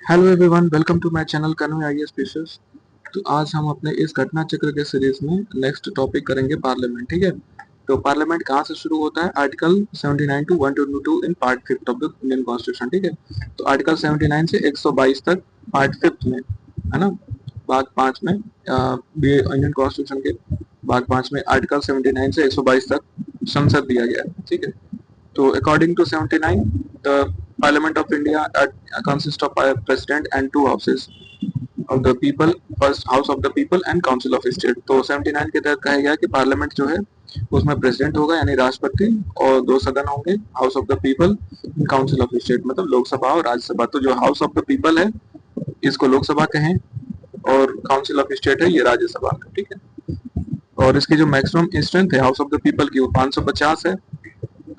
Hello everyone, welcome to my channel convey IAS specials. तो आज हम अपने इस घटना चक्र के सीरीज में नेक्स्ट टॉपिक करेंगे पार्लियामेंट। ठीक है, तो पार्लियामेंट कहाँ से शुरू होता है? Article 79 to 122 in part 5 of the Indian constitution. ठीक है, तो आर्टिकल 79 से 122 तक पार्ट 5 में, है ना, भाग 5 में, इंडियन कॉन्स्टिट्यूशन के भाग 5 में आर्टिकल 79 से 122 तक संसद दिया गया है। ठीक है, तो according to 79, the Parliament of India consists of a president and two houses of the people, first House of the People and Council of State। तो 79 के तहत कहा गया कि पार्लियामेंट जो है उसमें प्रेसिडेंट होगा यानी राष्ट्रपति, और दो सदन होंगे, house of the people, council of state, मतलब लोकसभा और राज्यसभा। तो जो हाउस ऑफ द पीपल है इसको लोकसभा कहें और काउंसिल ऑफ स्टेट है ये राज्यसभा। ठीक है, और इसकी जो मैक्सिमम स्ट्रेंथ है हाउस ऑफ द पीपल की वो 550 है।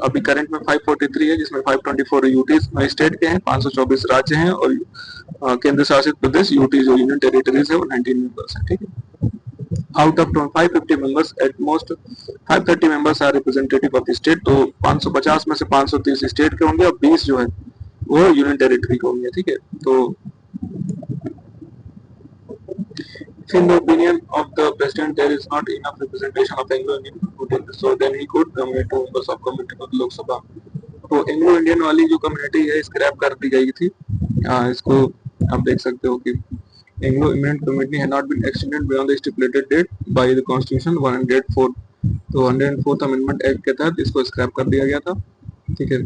अभी करंट में 543 है, जिसमें 524 यूटी स्टेट के हैं, 524 राज्य हैं, और केंद्र शासित प्रदेश यूटी जो यूनियन टेरिटरीज है वो 19 मेंबर्स है। ठीक है, out of 550 members at most 530 members are representative of the state. तो 550 में से 530 स्टेट के होंगे और 20 जो है वो यूनियन टेरिटरी के होंगे। ठीक है, तो in the opinion of the president there is not enough representation of Anglo-Indian, so then he could nominate two members of committee of Lok Sabha। तो एंग्लो इंडियन वाली जो कम्युनिटी है स्क्रैप कर दी गई थी। इसको आप देख सकते हो कि Anglo Indian community had not been extended beyond the stipulated date by the constitution 104। तो 104th अमेंडमेंट एक्ट के तहत इसको स्क्रैप कर दिया गया था। ठीक है,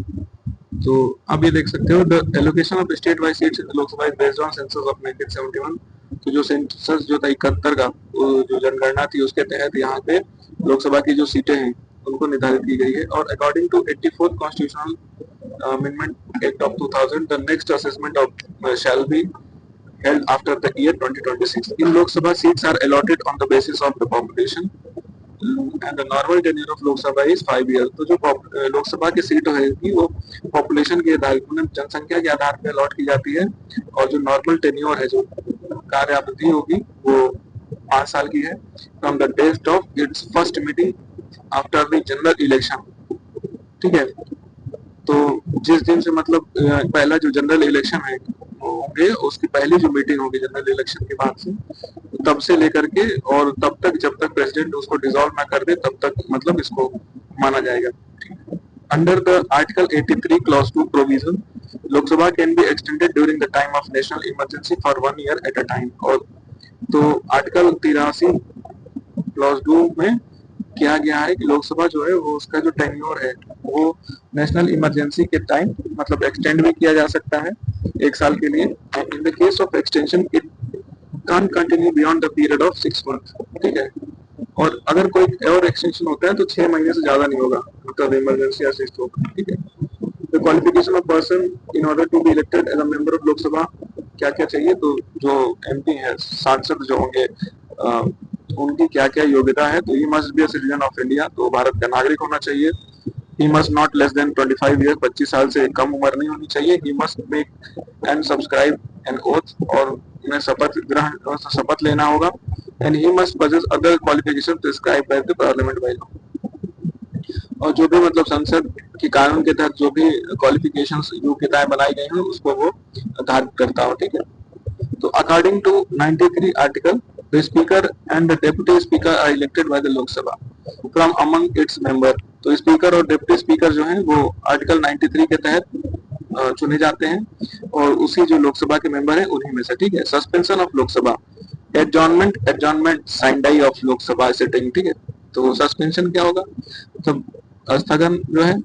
तो आप ये देख सकते हो the allocation of state wise seats in Lok Sabha is based on census of 1971। तो जो सेंसस जो था 71 का, जो जनगणना थी उसके तहत यहाँ पे लोकसभा की जो सीटें हैं उनको निर्धारित की गई है। और according to 84th constitutional amendment act of 2000 the next assessment of shall be held after the year 2026। In Lok Sabha seats are allotted on the basis of the population and the normal tenure of Lok Sabha is 5 years। तो जो लोकसभा की seat होगी वो population के आधार पर, जनसंख्या के आधार पर अलॉट की जाती है, और जो नॉर्मल टेन्योर है, जो कार्यावधि होगी वो 5 साल की है, from the date of its first meeting after the general election. ठीक है, तो जिस दिन से मतलब पहला जो जनरल इलेक्शन है होंगे उसकी पहली जो मीटिंग होगी जनरल इलेक्शन के बाद से, तब से लेकर के और तब तक जब तक प्रेसिडेंट उसको डिसॉल्व ना कर दे तब तक मतलब इसको माना जाएगा। Under the article 83 clause 2 provision Lok Sabha can be extended during the time of national emergency for 1 year at a time. और तो आर्टिकल 83 क्लॉज 2 में किया गया है कि लोकसभा जो है वो उसका जो टेन्योर है वो नेशनल इमरजेंसी के टाइम मतलब एक्सटेंड भी किया जा सकता है 1 साल के लिए। In the case of extension it can continue beyond the period of 6 month. ठीक है, और अगर कोई और एक्सटेंशन होता है तो 6 महीने से ज्यादा नहीं होगा, मतलब इमरजेंसी असिस्ट होगा। ठीक है, the qualification of person in order to be elected as a member of Lok Sabha, क्या क्या चाहिए? तो जो एमपी है, सांसद जो होंगे, उनकी क्या क्या योग्यता है? तो he must be a citizen of India, तो भारत का नागरिक होना चाहिए। He must not less than 25 years, 25 साल से कम उम्र नहीं होनी चाहिए। He must make and subscribe N oath, और उन्हें शपथ लेना होगा। And he must possess other qualification prescribe by the parliament by law. और जो भी मतलब संसद के कानून के तहत जो भी क्वालिफिकेशंस योग्यताएं बनाई गई हैं उसको वो धारित करता हो। ठीक है, तो according to 93 article the speaker and the deputy speaker are elected by the Lok Sabha from among its member. तो स्पीकर और डिप्टी स्पीकर जो हैं वो आर्टिकल 93 के तहत चुने जाते हैं और उसी जो लोकसभा के मेंबर हैं उन्हीं में से। ठीक है, suspension of Lok Sabha, adjournment sine die of Lok Sabha sitting. ठीक है, तो सस्पेंशन क्या होगा? मतलब स्थगन जो है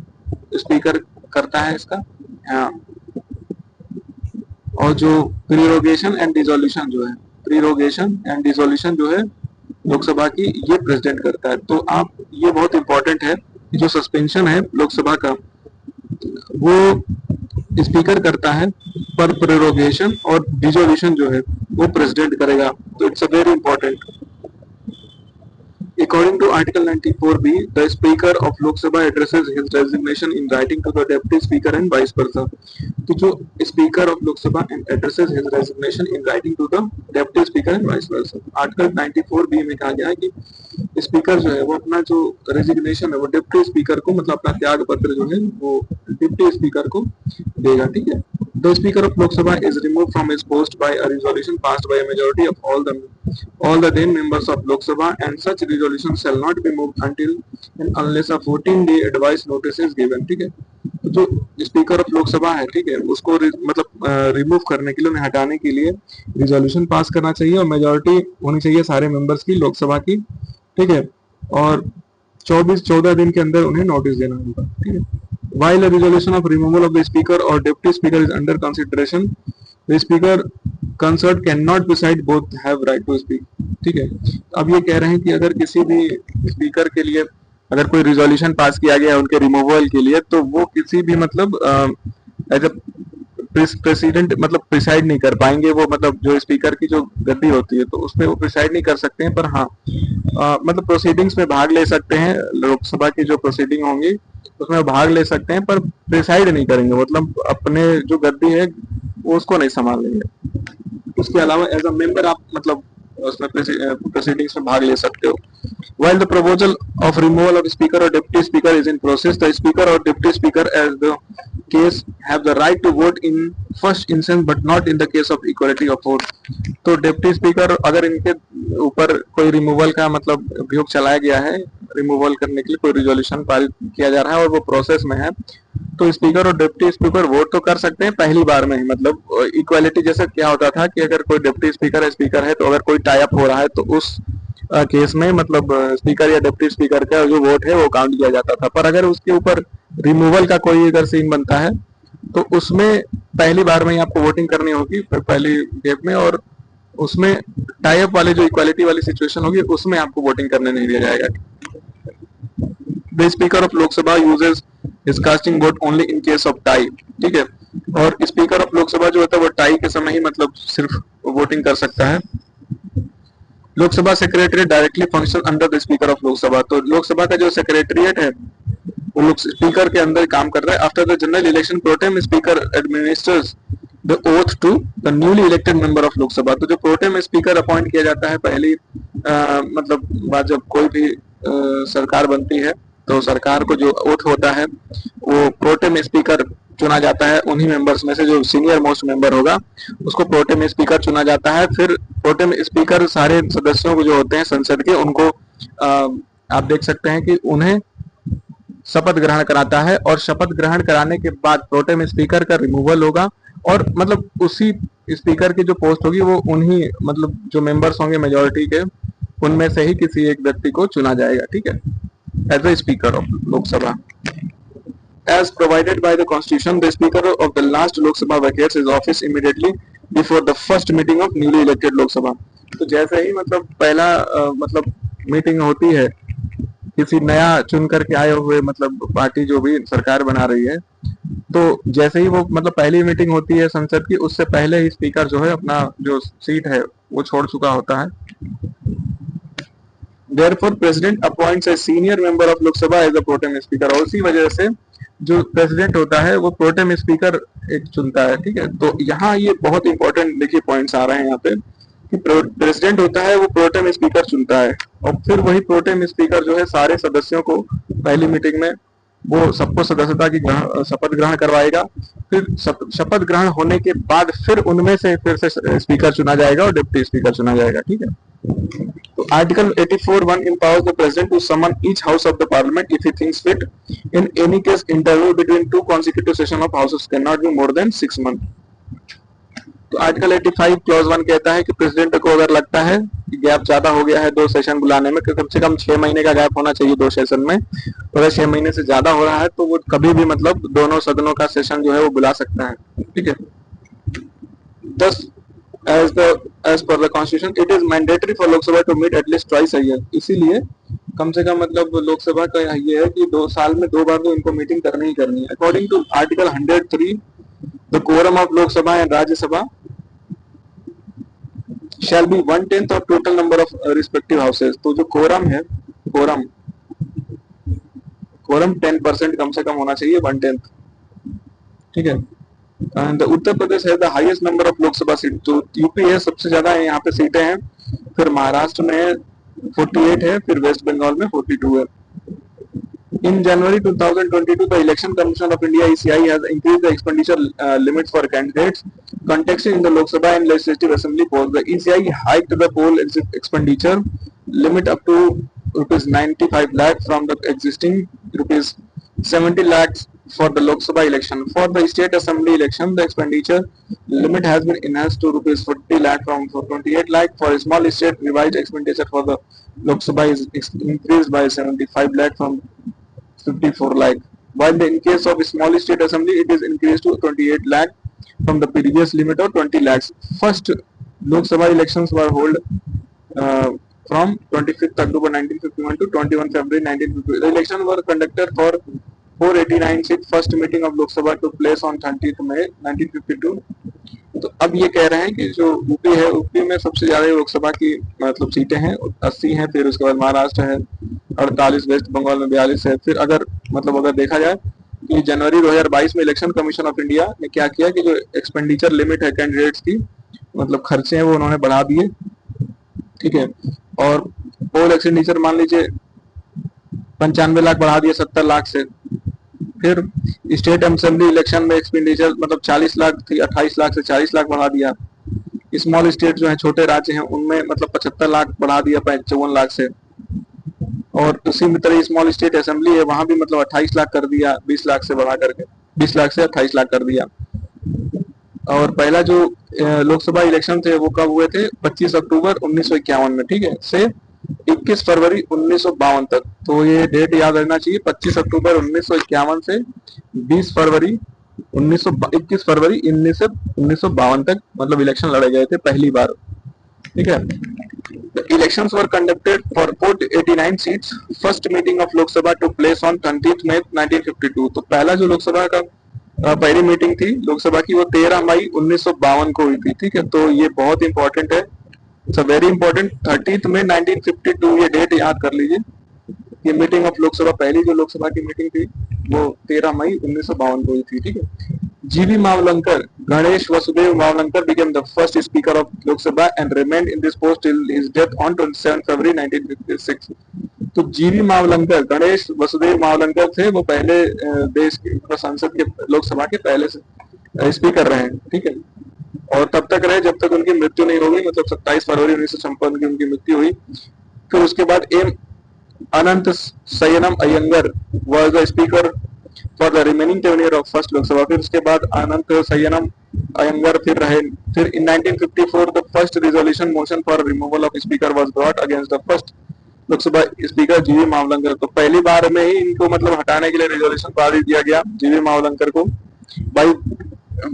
स्पीकर करता है इसका। हाँ, और जो प्रीरोगेशन एंड डिसोल्यूशन जो है, प्रीरोगेशन एंड डिसोल्यूशन जो है लोकसभा की, ये प्रेसिडेंट करता है। तो आप ये बहुत इंपॉर्टेंट है कि जो सस्पेंशन है लोकसभा का वो स्पीकर करता है, पर प्रीरोगेशन और डिसोल्यूशन जो है वो प्रेसिडेंट करेगा। तो it's a very important. According to Article 94B, the Speaker of Lok Sabha addresses his resignation in writing to the Deputy Speaker and vice versa। तो जो Speaker of Lok Sabha addresses his resignation in writing to the Deputy Speaker and vice versa। Article 94B में कहा गया है कि speaker जो है वो अपना जो रेजिग्नेशन है वो डिप्टी स्पीकर को, मतलब अपना त्याग पत्र जो है वो डिप्टी स्पीकर को देगा। ठीक है, The Speaker of Lok Sabha is removed from his post by a resolution passed by a majority of all the then members of Lok Sabha, and such resolution shall not be moved until and unless a 14-day advice notice is given. ठीक है, तो जो speaker of Lok Sabha है, ठीक है, उसको मतलब remove करने के लिए, उन्हें हटाने के लिए रिजोल्यूशन पास करना चाहिए और मेजोरिटी होनी चाहिए सारे मेंबर्स की लोकसभा की, ठीक है, और 14 दिन के अंदर उन्हें नोटिस देना होगा, ठीक है। While a resolution of removal of the speaker or deputy speaker is under consideration, the speaker concerned cannot beside both have right to speak. ठीक है, अब ये कह रहे हैं कि अगर किसी भी स्पीकर के लिए अगर कोई रिजोल्यूशन पास किया गया है उनके रिमूवल के लिए, तो वो किसी भी मतलब एज अ प्रेसिडेंट मतलब प्रिसाइड नहीं कर पाएंगे, वो मतलब जो स्पीकर की जो गद्दी होती है तो उसमें वो प्रिसाइड नहीं कर सकते हैं, पर हाँ मतलब प्रोसीडिंग्स में भाग ले सकते हैं, लोकसभा की जो प्रोसीडिंग होंगी उसमें भाग ले सकते हैं, पर प्रिसाइड नहीं करेंगे, मतलब अपने जो गद्दी है वो उसको नहीं संभालेंगे। उसके अलावा एज अ मेंबर आप मतलब उसमें प्रोसीडिंग्स में भाग ले सकते हो। While the proposal of removal of speaker or deputy speaker is in process, the speaker or deputy speaker as the case have the right to vote in first instance but not in the case of equality of vote। तो deputy speaker अगर इनके ऊपर कोई removal का मतलब अभियोग चलाया गया है, रिमूवल करने के लिए कोई रिजोल्यूशन पारित किया जा रहा है और वो प्रोसेस में है, तो स्पीकर और डिप्टी स्पीकर वोट तो कर सकते हैं पहली बार में ही। मतलब इक्वालिटी जैसे क्या होता था कि अगर कोई डिप्टी स्पीकर है तो अगर कोई टाई अप हो रहा है तो उस केस में मतलब स्पीकर या डिप्टी स्पीकर का जो वोट है वो काउंट किया जाता था, पर अगर उसके ऊपर रिमूवल का कोई अगर सीन बनता है तो उसमें पहली बार में ही आपको वोटिंग करनी होगी पहली गेप में, और उसमें टाई अप वाले जो इक्वालिटी वाली सिचुएशन होगी उसमें आपको वोटिंग करने नहीं दिया जाएगा। The speaker of Lok Sabha uses his casting vote only in case of tie. ठीक है, और स्पीकर ऑफ लोकसभा जो होता है वो टाई के समय ही मतलब सिर्फ वोटिंग कर सकता है। Lok Sabha secretary directly function under the speaker of Lok Sabha. तो लोकसभा का जो सेक्रेटरिएट है वो स्पीकर के अंदर काम कर रहा है। After the general election pro tem speaker administers the oath to the newly elected member of Lok Sabha. तो जो प्रोटेम स्पीकर अपॉइंट किया जाता है पहली मतलब बात जब कोई भी सरकार बनती है तो सरकार को जो ओथ होता है वो प्रोटेम स्पीकर चुना जाता है, उन्हीं मेंबर्स में से जो सीनियर मोस्ट मेंबर होगा उसको प्रोटेम स्पीकर चुना जाता है। फिर प्रोटेम स्पीकर सारे सदस्यों को जो होते हैं संसद के उनको आप देख सकते हैं कि उन्हें शपथ ग्रहण कराता है, और शपथ ग्रहण कराने के बाद प्रोटेम स्पीकर का रिमूवल होगा और मतलब उसी स्पीकर की जो पोस्ट होगी वो उन्हीं मतलब जो मेंबर्स होंगे मेजोरिटी के उनमें से ही किसी एक व्यक्ति को चुना जाएगा। ठीक है, as a speaker of Lok Sabha. As provided by the Constitution, the Speaker of the last Lok Sabha vacates his office immediately before the first meeting of newly elected Lok Sabha। तो जैसे ही मतलब पहला मतलब मीटिंग होती है किसी नया चुन करके आए हुए मतलब पार्टी जो भी सरकार बना रही है, तो जैसे ही वो मतलब पहली मीटिंग होती है संसद की उससे पहले ही स्पीकर जो है अपना जो सीट है वो छोड़ चुका होता है। Therefore, President appoints a senior member of Lok Sabha as a pro tem speaker। और उसी वजह से जो प्रेसिडेंट होता है वो प्रोटेम स्पीकर एक चुनता है। ठीक है, तो यहाँ ये बहुत इंपॉर्टेंट देखिए पॉइंट्स आ रहे हैं यहाँ पे कि प्रेसिडेंट होता है वो प्रोटेम स्पीकर चुनता है, और फिर वही प्रोटेम स्पीकर जो है सारे सदस्यों को पहली मीटिंग में वो सबको सदस्यता की शपथ ग्रहण करवाएगा। फिर शपथ ग्रहण होने के बाद फिर उनमें से फिर से स्पीकर चुना जाएगा और डिप्टी स्पीकर चुना जाएगा। ठीक है, तो article 84(1) empowers the president to summon each house of the parliament if he thinks fit। In any case, interval between two consecutive sessions of houses cannot be more than 6 months। तो article 85 clause 1 कहता है कि president को अगर लगता है कि gap ज्यादा हो गया है 2 सेशन बुलाने में, कम से कम 6 महीने का गैप होना चाहिए 2 सेशन में, तो अगर 6 महीने से ज्यादा हो रहा है तो वो कभी भी मतलब दोनों सदनों का सेशन जो है वो बुला सकता है। ठीक है, 10 as per the constitution it is mandatory for Lok Sabha to meet at least twice a year। इसीलिए कम से कम मतलब लोकसभा का ये है कि 2 साल में 2 बार तो इनको मीटिंग करनी ही करनी है। According to article 103 the quorum of Lok Sabha and Rajya Sabha shall be 1/10 of total number of respective houses। तो जो कोरम है कोरम 10% कम से कम होना चाहिए, 1/10। ठीक है, एंड उत्तर प्रदेश है the highest number of Lok Sabha seat. तो यूपी है सबसे ज्यादा है यहाँ पे सीटें हैं, फिर महाराष्ट्र में 48 है, फिर वेस्ट बंगाल में 42 है। In January 2022, the Election Commission of India (ECI) has increased the expenditure limits for candidates contesting in the Lok Sabha and Legislative Assembly polls. The ECI hiked the poll expenditure limit up to rupees 95 lakh from the existing rupees 70 lakhs for the Lok Sabha election. For the State Assembly election, the expenditure limit has been enhanced to rupees 40 lakh from 28 lakh. For a small state, revised expenditure for the Lok Sabha is increased by 75 lakh from 54 lakh, while in case of small state assembly it is increased to 28 lakh from the previous limit of 20 lakhs. First Lok Sabha elections were held from 25th October 1951 to 21 February 1952. The elections were conducted for 489 seats. First meeting of Lok Sabha took place on 30th May 1952. तो अब ये कह रहे हैं कि जो UP है, UP में सबसे ज्यादा लोकसभा की मतलब सीटें हैं 80 हैं, फिर उसके बाद महाराष्ट्र है 48, वेस्ट बंगाल में 42 है। फिर अगर मतलब अगर देखा जाए कि जनवरी 2022 में इलेक्शन कमीशन ऑफ इंडिया ने क्या किया कि जो एक्सपेंडिचर लिमिट है कैंडिडेट्स की मतलब खर्चे हैं वो उन्होंने बढ़ा दिए, ठीक है। और पोल एक्सपेंडिचर मान लीजिए 95 लाख बढ़ा दिए 70 लाख से। फिर स्टेट असेंबली इलेक्शन में एक्सपेंडिचर मतलब 40 लाख थी 28 लाख से 40 लाख बढ़ा दिया। स्मॉल स्टेट जो है छोटे राज्य हैं उनमें मतलब 75 लाख बढ़ा दिया 54 लाख से। और उसी तरह स्मॉल स्टेट असेंबली है वहां भी मतलब 28 लाख कर दिया 20 लाख से बढ़ा करके 20 लाख से 28 लाख कर दिया। और पहला जो लोकसभा इलेक्शन थे वो कब हुए थे 25 अक्टूबर 1951 में, ठीक है, से 21 फरवरी 1952 तक। तो ये डेट याद रहना चाहिए 25 अक्टूबर 1951 से 21 फरवरी 1952 तक मतलब इलेक्शन लड़े गए थे पहली बार, ठीक है। Elections were conducted for 489 seats. First meeting of Lok Sabha took place on 30 मई 1952। तो पहला जो लोकसभा का पहली मीटिंग थी लोकसभा की वो 13 मई 1952 को हुई थी, ठीक है। तो ये बहुत इंपॉर्टेंट है, इट्स अ वेरी इंपॉर्टेंट। 30 मई 1952 ये डेट याद कर लीजिए। ये मीटिंग ऑफ लोकसभा पहली जो लोकसभा की मीटिंग थी वो 13 मई 1952 को हुई थी, ठीक है। जीवी Mavalankar Ganesh Vasudev Mavalankar became the first speaker of Lok Sabha and remained in this post till his death on 27 February 1956। तो जीवी मावलंकर गणेश वसुदेव मावलंकर थे वो पहले देश के संसद के लोकसभा के पहले से स्पीकर रहे, ठीक है। और तब तक रहे जब तक उनकी मृत्यु नहीं होगी, मतलब 27 फरवरी 1956 की उनकी मृत्यु हुई। फिर उसके बाद M Anantha Sayanam Ayyangar was the speaker for the remaining tenure of first Lok Sabha। फिर उसके बाद अनंत सयनम अयंगर फिर रहे। फिर in 1954 the first resolution motion for removal of speaker was brought against the first Lok Sabha speaker जीवी मावलंकर। तो पहली बार में ही इनको मतलब हटाने के लिए रेजोल्यूशन पारित किया गया जीवी मावलंकर को by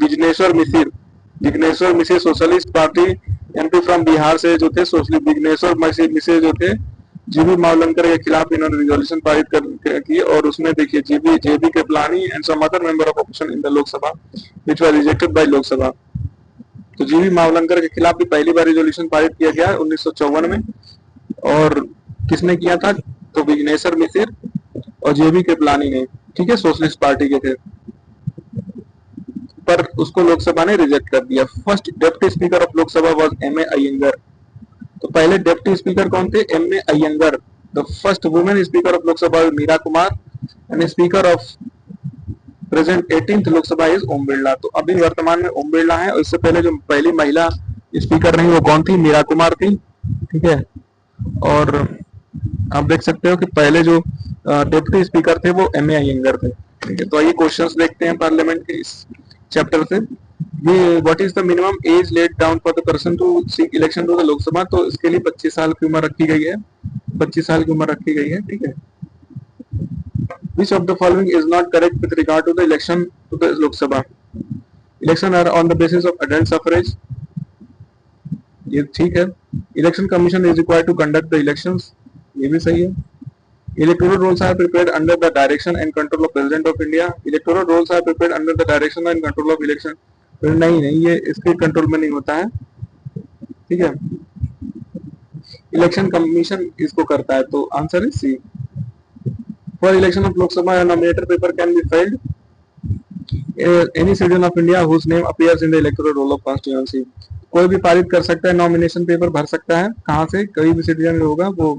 Vighneshwar Mishra socialist party MP from Bihar से जो थे सोशलिस्ट विघ्नेश्वर मिश्र जो थे जीवी मावलंकर के खिलाफ इन्होंने रिजोल्यूशन पारित की। और उसमें देखिए J B Kripalani and some other member of opposition in the Lok Sabha which was rejected by Lok Sabha. तो जीवी मावलंकर के खिलाफ भी पहली बार रिजोल्यूशन पारित किया गया 1954 में। और किसने किया था तो विघ्नेश्वर मिश्र और जेबी कृपलानी ने, ठीक है, सोशलिस्ट पार्टी के थे, पर उसको लोकसभा ने रिजेक्ट कर दिया। First deputy speaker of Lok Sabha was M A Ayyangar. तो पहले डेप्यूटी स्पीकर कौन थे M A Ayyangar. The first women speaker of Lok Sabha Meira Kumar and speaker of present 18th Lok Sabha is Om Birla. तो अभी वर्तमान में ओम बिरला है और इससे पहले जो पहली महिला स्पीकर रही वो कौन थी मीरा कुमार थी, ठीक है। और आप देख सकते हो कि पहले जो डेप्यूटी स्पीकर थे वो एम ए अयंगर थे, ठीक है। तो आइए क्वेश्चंस देखते हैं पार्लियामेंट के इस चैप्टर से। ये what is the minimum age let down for the person to seek election to the Lok Sabha. तो इसके लिए 25 साल की उम्र रखी गई है, 25 साल की उम्र रखी गई है, ठीक है। Which of the following is not correct with regard to the election to the Lok Sabha? Election are on the basis of adult suffrage, ये ठीक है। Election Commission is required to conduct the elections, ये भी सही है। Electoral rolls are prepared under the direction and control of President of India। Electoral rolls are prepared under the direction and control of election। नहीं ये इसके control में नहीं होता है, ठीक है। इलेक्शन कमीशन इसको करता है, तो answer is C. For election of Lok Sabha nominator paper can be filed any citizen of India whose name appears in the electoral roll of constituency. कोई भी पारित कर सकता है, नॉमिनेशन पेपर भर सकता है, कहां से, कोई भी सिटीजन होगा वो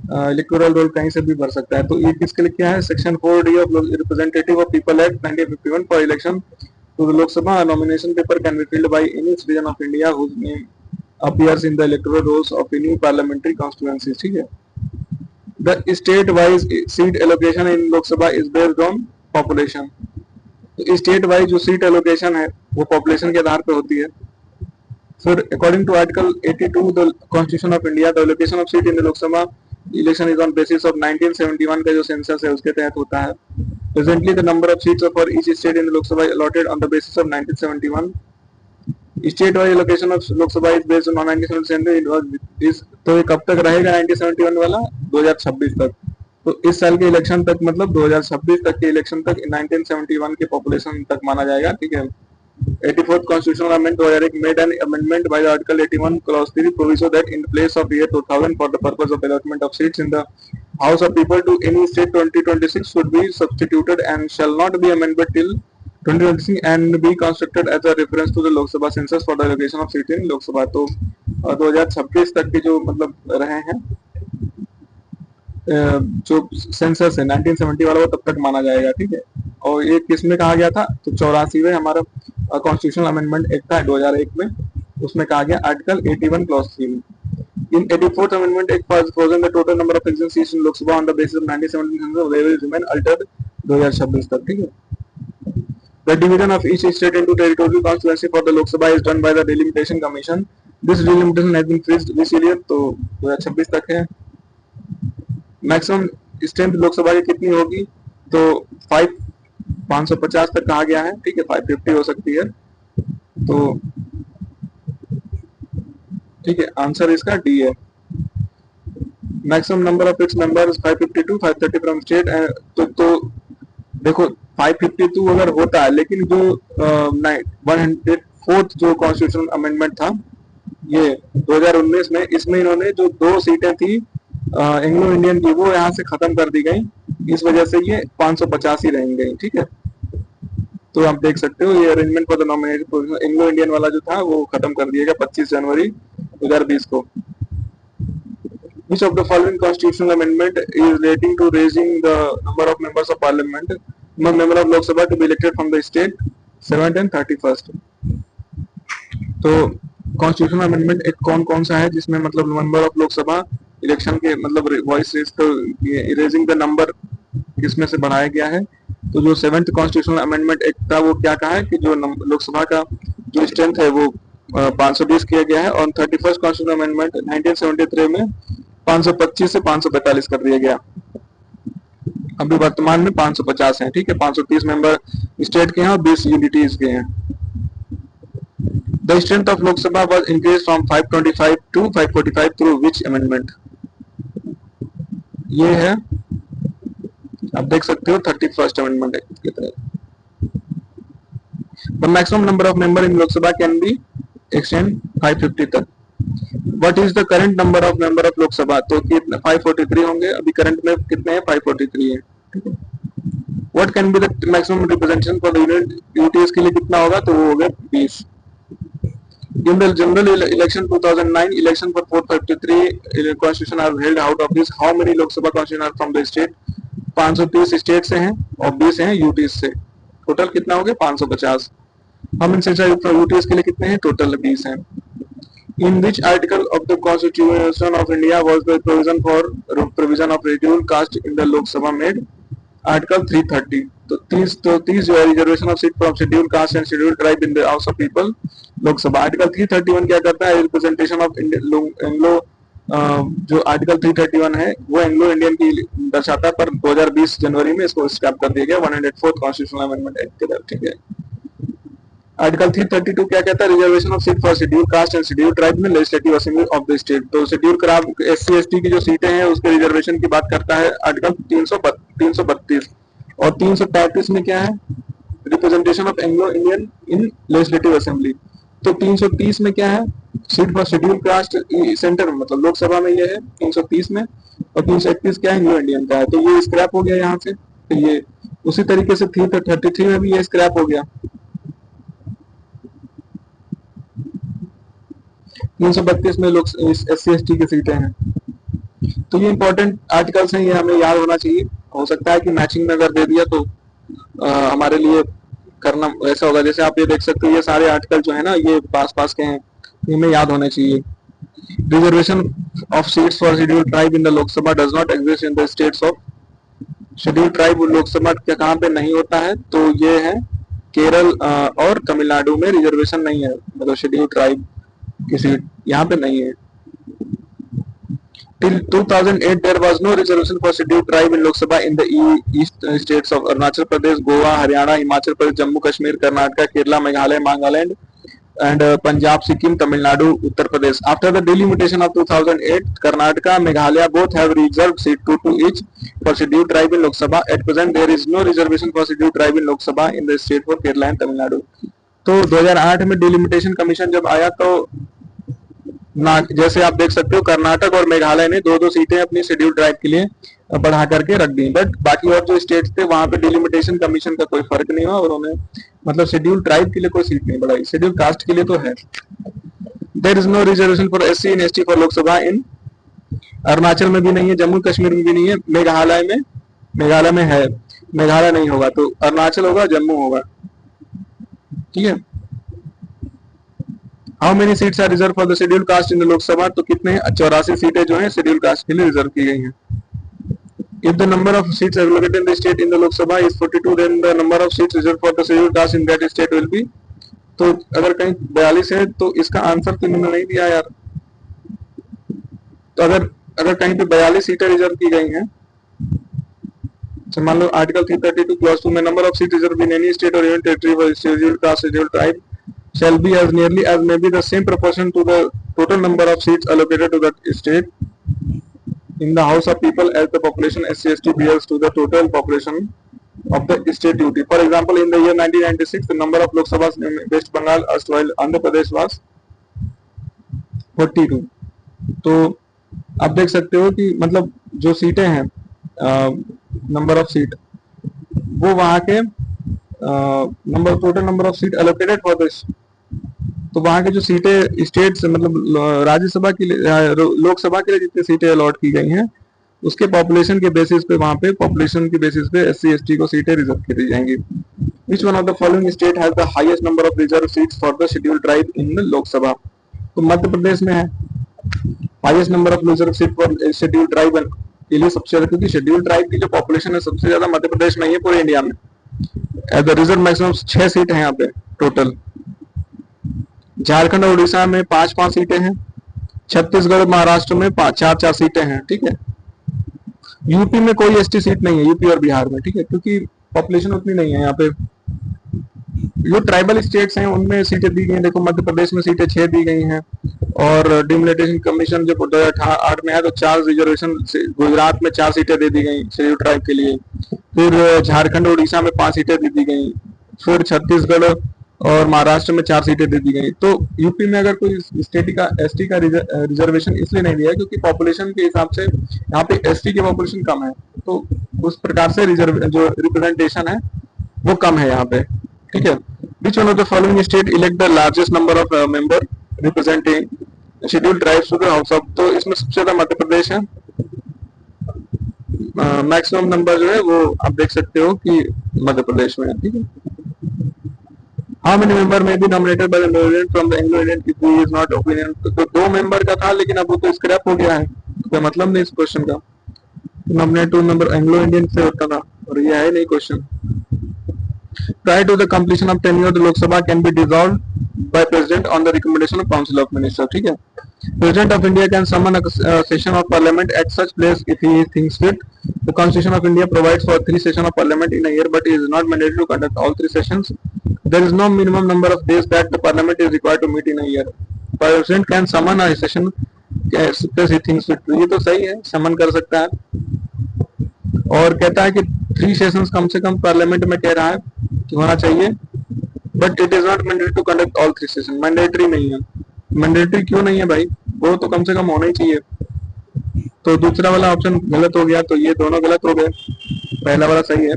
इलेक्टोरल रोल कहीं से भी भर सकता है। तो ये किसके लिए क्या है, section 4D of representative of people act 1951 for election to the Lok Sabha nomination paper can be filled by any citizen of India whose name appears in the electoral rolls of any parliamentary constituency। ठीक है, the state wise seat allocation in Lok Sabha is based on population। तो state wise जो seat allocation है वो population के आधार पर होती है। फिर according to article 82 the constitution of India the allocation of seat in the Lok Sabha election is on basis of 1971 का जो सेंसस है उसके तहत होता है। Presently the number of seats for each state in the Lok Sabha allotted on the basis of 1971। State wise allocation of Lok Sabha is based on 1970। तो ये कब तक रहेगा 1971 वाला, 2026 तक। तो इस साल के इलेक्शन तक मतलब 2026 तक के इलेक्शन तक 1971 के पॉपुलेशन तक माना जाएगा। ठीक है, 84th constitutional amendment 2001 made an amendment by the article 81 clause 3 proviso that in place of year 2000 for the purpose of allotment of seats in the house of people to any state 2026 should be substituted and shall not be amended till 2026 and be constructed as a reference to the Lok Sabha census for the allocation of seats in Lok Sabha। तो 2026 तक के जो मतलब रहे हैं जो census है 1970 वाला वो तब तक माना जाएगा। ठीक है, और ये किस में कहा गया था, तो 84वें हमारा कॉन्स्टिट्यूशनल अमेंडमेंट एक्ट था 2001 में, उसमें कहा गया आर्टिकल 81 क्लॉज 3 में। In 84th amendment act was frozen the total number of existing seats in Lok Sabha on the basis of 1970 census they will remain altered 2026 तक। ठीक है, the division of each state into territorial constituency for the Lok Sabha is done by the delimitation commission। this delimitation has been fixed this year, तो 2026 तक है। Maximum strength Lok Sabha की कितनी होगी, तो 550 तक कहा गया है। ठीक है, 550 हो सकती है। तो ठीक है, आंसर इसका डी है। Maximum number of fix members 552 530 from state. तो देखो 552 अगर होता है, लेकिन जो 104th जो कॉन्स्टिट्यूशनल अमेंडमेंट था ये 2019 में, इसमें इन्होंने जो 2 सीटें थी एंग्लो इंडियन की वो यहाँ से खत्म कर दी गई, इस वजह से ये 550 ही रह गई। ठीक है, तो आप देख सकते हो ये arrangement for the nominated Anglo Indian वाला जो था वो खत्म कर दिया गया 25 जनवरी 2020 को। Which of the following constitutional amendment is relating to raising the number of members of parliament among member of Lok Sabha to be elected from the state 7th and 31st। तो कॉन्स्टिट्यूशनल अमेंडमेंट एक कौन कौन सा है जिसमें मतलब member of Lok Sabha election के मतलब वॉइस रेजिंग द नंबर किसमें से बढ़ाया गया है। तो जो 7th कॉन्स्टिट्यूशनल अमेंडमेंट एक्ट था वो क्या कहा है कि जो लोकसभा का जो स्ट्रेंथ है वो 520 किया गया है, और 31st कॉन्स्टिट्यूशनल अमेंडमेंट 1973 में 525 से 545 कर दिया गया। अभी वर्तमान में 550 है। ठीक है, 530 मेंबर स्टेट के हैं और 20 यूनिटीज के हैं। The strength of Lok Sabha was increased from 525 to 545 through which amendment? ये है, आप देख सकते हो 31st amendment के तहत। The maximum number of member in Lok Sabha can be extend 550 तक। What is the current number of member of Lok Sabha? तो कितने 543 होंगे, अभी करंट में कितने हैं 543 है। ठीक है, What can be the maximum representation for the UTS के लिए कितना होगा, तो वो हो गया 20। In the general election 2009 election for 453 constitution are held out of this how many Lok Sabha constitution are from the state? 530 state से हैं और 20 हैं यूटीज से। टोटल कितना हो गया 550। हम इनसे यूटीज के लिए कितने हैं, टोटल 20 हैं। In which article of the Constitution of India was the provision of scheduled caste in the Lok Sabha made? Article 330। तो 30 जो है reservation of seat from schedule caste and schedule tribe in the house of people Lok Sabha. Article 331 क्या करता है, representation of Anglo जो article 331 है वो Anglo Indian की दर्शाता है, पर 2020 जनवरी में इसको स्क्रैप कर दिया गया 104th कॉन्स्टिट्यूशनल अमेंडमेंट एक्ट के तहत। ठीक है, आर्टिकल 332 क्या कहता है, reservation of seat for schedule caste and schedule tribe में legislative assembly of the state. तो शेड्यूल क्राइब एससी एसटी की जो सीटें हैं उसके रिजर्वेशन की बात करता है आर्टिकल 332। और 333 में क्या है, representation of Anglo Indian in legislative assembly. तो 330 में क्या है, seat for schedule cast centre मतलब लोकसभा में ये है 330 में, और 331 क्या है, एंग्लो इंडियन का है। तो ये स्क्रैप हो गया यहाँ से। तो ये उसी तरीके से 333 में भी ये स्क्रैप हो गया। 332 में लोग SC ST की सीटें हैं। तो ये इंपॉर्टेंट आर्टिकल्स हैं, ये हमें याद होना चाहिए। हो सकता है कि मैचिंग में अगर दे दिया तो हमारे लिए करना ऐसा होगा। जैसे आप ये देख सकते हो, ये सारे आर्टिकल जो है ना ये पास पास के हैं, ये हमें याद होने चाहिए। Reservation of seats for scheduled tribe in the Lok Sabha does not exist in the states of. Scheduled tribe Lok Sabha के कहाँ पे नहीं होता है, तो ये है केरल और तमिलनाडु में रिजर्वेशन नहीं है, मतलब शेड्यूल्ड ट्राइब की सीट यहाँ पे नहीं है। Till 2008, there was no reservation for scheduled tribe in Lok Sabha in the east states of Arunachal Pradesh, Goa, Haryana, Himachal Pradesh, Jammu Kashmir, Karnataka, Kerala, Meghalaya, Nagaland, and Punjab, Sikkim, Tamil Nadu, Uttar Pradesh. After the delimitation of 2008, Karnataka, Meghalaya both have reserved seat 2 to each for scheduled tribe in Lok Sabha. At present, there is no reservation for scheduled tribe in Lok Sabha in the state for Kerala and Tamil Nadu. तो 2008 में delimitation commission जब आया तो ना, जैसे आप देख सकते हो कर्नाटक और मेघालय ने दो दो सीटें अपनी शेड्यूल ट्राइब के लिए बढ़ा करके रख दी, बट बाकी और जो स्टेट्स थे वहां पे डिलिमिटेशन कमीशन का कोई फर्क नहीं हुआ और उन्होंने मतलब शेड्यूल ट्राइब के लिए कोई सीट नहीं बढ़ाई, शेड्यूल कास्ट के लिए तो है। There is no reservation for SC and ST for Lok Sabha in Arunachal में भी नहीं है, जम्मू कश्मीर में भी नहीं है, मेघालय में है, मेघालय नहीं होगा तो अरुणाचल होगा, जम्मू होगा, ठीक है। How many seats are reserve for the schedule caste in the Lok Sabha, तो कितने 84 सीटें जो हैं शेड्यूल कास्ट के लिए रिजर्व की गई हैं। If the number of seats allocated in the state in the Lok Sabha is 42, then the number of seats reserve for the schedule caste in that state will be, तो अगर कहीं 42 है तो इसका आंसर तो इन्होंने नहीं दिया यार। तो अगर कहीं पे 42 सीटें रिजर्व की गई हैं, तो मान लो आर्टिकल 332 क्लॉज 2 में number of seat reserve in any state or union territory for schedule caste schedule tribe shall be as nearly as may be the same proportion to the total number of seats allocated to that state in the House of People as the population SC/ST bears to the total population of the state duty. For example, in the year 1996, the number of Lok Sabhas in West Bengal while Andhra Pradesh was 42. तो आप देख सकते हो कि मतलब जो सीटें हैं, नंबर ऑफ सीट वो वहां के total number of seat allocated for this, तो वहां के जो सीटें स्टेट से मतलब राज्यसभा के लिए लोकसभा के लिए जितनी सीटें अलॉट की गई हैं उसके पॉपुलेशन के बेसिस पे वहां पे पॉपुलेशन के बेसिस पे SC ST को सीटें रिजर्व की दी जाएंगी। Which one of the following state has the highest number of reserve seats for the schedule tribe in the Lok Sabha, तो मध्य प्रदेश में है highest number of reserve seat for schedule tribe के लिए सबसे ज्यादा, क्योंकि शेड्यूल ट्राइब की जो पॉपुलेशन है सबसे ज्यादा मध्य प्रदेश में ही है पूरे इंडिया में। At the reserve maximum 6 seat है यहाँ पे टोटल। झारखंड और उड़ीसा में 5-5 सीटें हैं, छत्तीसगढ़ महाराष्ट्र में 4-4 सीटें हैं, ठीक है। यूपी में कोई ST सीट नहीं है, यूपी और बिहार में, ठीक है, क्योंकि पॉपुलेशन उतनी नहीं है यहाँ पे। जो ट्राइबल स्टेट्स हैं उनमें सीटें दी गई हैं, देखो मध्य प्रदेश में सीटें 6 दी गई हैं और डिलिमिटेशन कमीशन जो 2008 में है तो 4 रिजर्वेशन, गुजरात में 4 सीटें दे दी गई शेड्यूल ट्राइब के लिए, फिर झारखंड और उड़ीसा में 5 सीटें दे दी गई, फिर छत्तीसगढ़ और महाराष्ट्र में 4 सीटें दे दी गई। तो यूपी में अगर कोई ST का रिजर्वेशन इसलिए नहीं दिया क्योंकि पॉपुलेशन के हिसाब से यहाँ पे ST की पॉपुलेशन कम है, तो उस प्रकार से जो रिप्रेजेंटेशन है वो कम है यहाँ पे, ठीक है। Which one of the following state elect the largest number of member representing scheduled tribes to the House of, तो इसमें सबसे ज्यादा मध्य प्रदेश है, मैक्सिमम नंबर जो है वो आप देख सकते हो कि मध्य प्रदेश में है, ठीक है। How many member may be nominated by the President from the Anglo-Indian if he is not opinion, तो 2 मेंबर का था लेकिन अब वो तो स्क्रैप हो गया है, तो कोई मतलब नहीं इस क्वेश्चन का। नॉमिनेट 2 मेंबर एंग्लो-इंडियन से होता था और ये है नहीं question. Prior to the completion of tenure, the Lok Sabha can be dissolved by President on the recommendation of Council of Ministers, ठीक है। President of India can summon a session of Parliament at such place if he thinks fit. The Constitution of India provides for 3 sessions of Parliament in a year, but it is not mandatory to conduct all 3 sessions. There is no minimum number of days that the Parliament is required to meet in a year. President can summon a session as he thinks fit. ये तो सही है, समन कर सकता है और कहता है कि 3 सेशंस कम से कम पार्लियामेंट में कह रहा है कि होना चाहिए, but it is not mandatory to conduct all 3 session. Mandatory नहीं है, मैंडेटरी क्यों नहीं है भाई, वो तो कम से कम होना ही चाहिए। तो दूसरा वाला ऑप्शन गलत हो गया, तो ये दोनों गलत हो गए, पहला वाला सही है।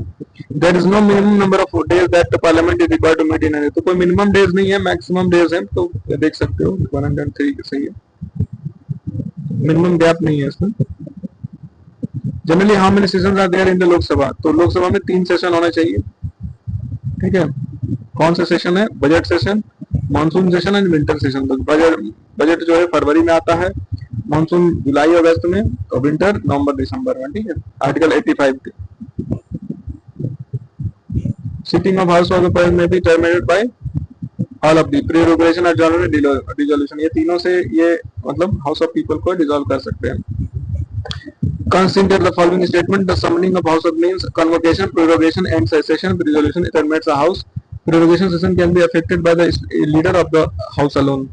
There is no minimum number of days that the parliament is required to meet in any, तो कोई मिनिमम डेज नहीं है, मैक्सिमम डेज है, तो देख सकते हो 103 सही है, मिनिमम गैप नहीं है इसमें। Generally how many sessions are there in the Lok Sabha, तो लोकसभा में 3 सेशन होने चाहिए, ठीक है। कौन सा सेशन है? Budget session, monsoon session and winter session. तो बजट जो है फरवरी में आता है, मानसून जुलाई अगस्त में, और विंटर नवंबर दिसंबर में, ठीक है। आर्टिकल 85 के sitting of house of the में भी terminated by all of the prorogation adjournment dissolution, ये तीनों से ये मतलब हाउस ऑफ पीपल को डिसॉल्व कर सकते हैं। Consider the following statement: the summoning of House of means convocation, prorogation, and cessation. Resolution terminates the House. Prorogation session can be affected by the leader of the House alone.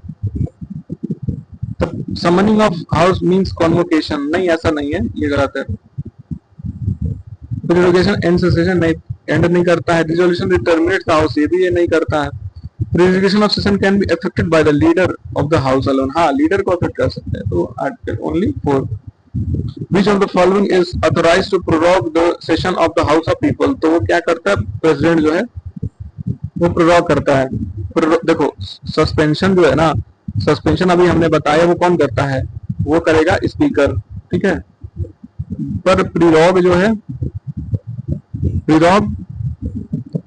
The summoning of House means convocation. नहीं, ऐसा नहीं है, ये गलत है। Prorogation and cessation नहीं, and नहीं करता है। Resolution terminates the House, ये भी ये नहीं करता है। Prorogation of session can be affected by the leader of the House alone. हाँ, लीडर को अफेक्ट कर सकते हैं। तो article only 4। Which of the following is authorized to prorogue the session of the House of People? तो वो क्या करता है? प्रेसिडेंट जो है वो प्रोरोग करता है। देखो सस्पेंशन जो है ना, सस्पेंशन अभी हमने बताया वो कौन करता है? वो करेगा स्पीकर, ठीक है। पर प्रीरोग जो है, प्रीरोग,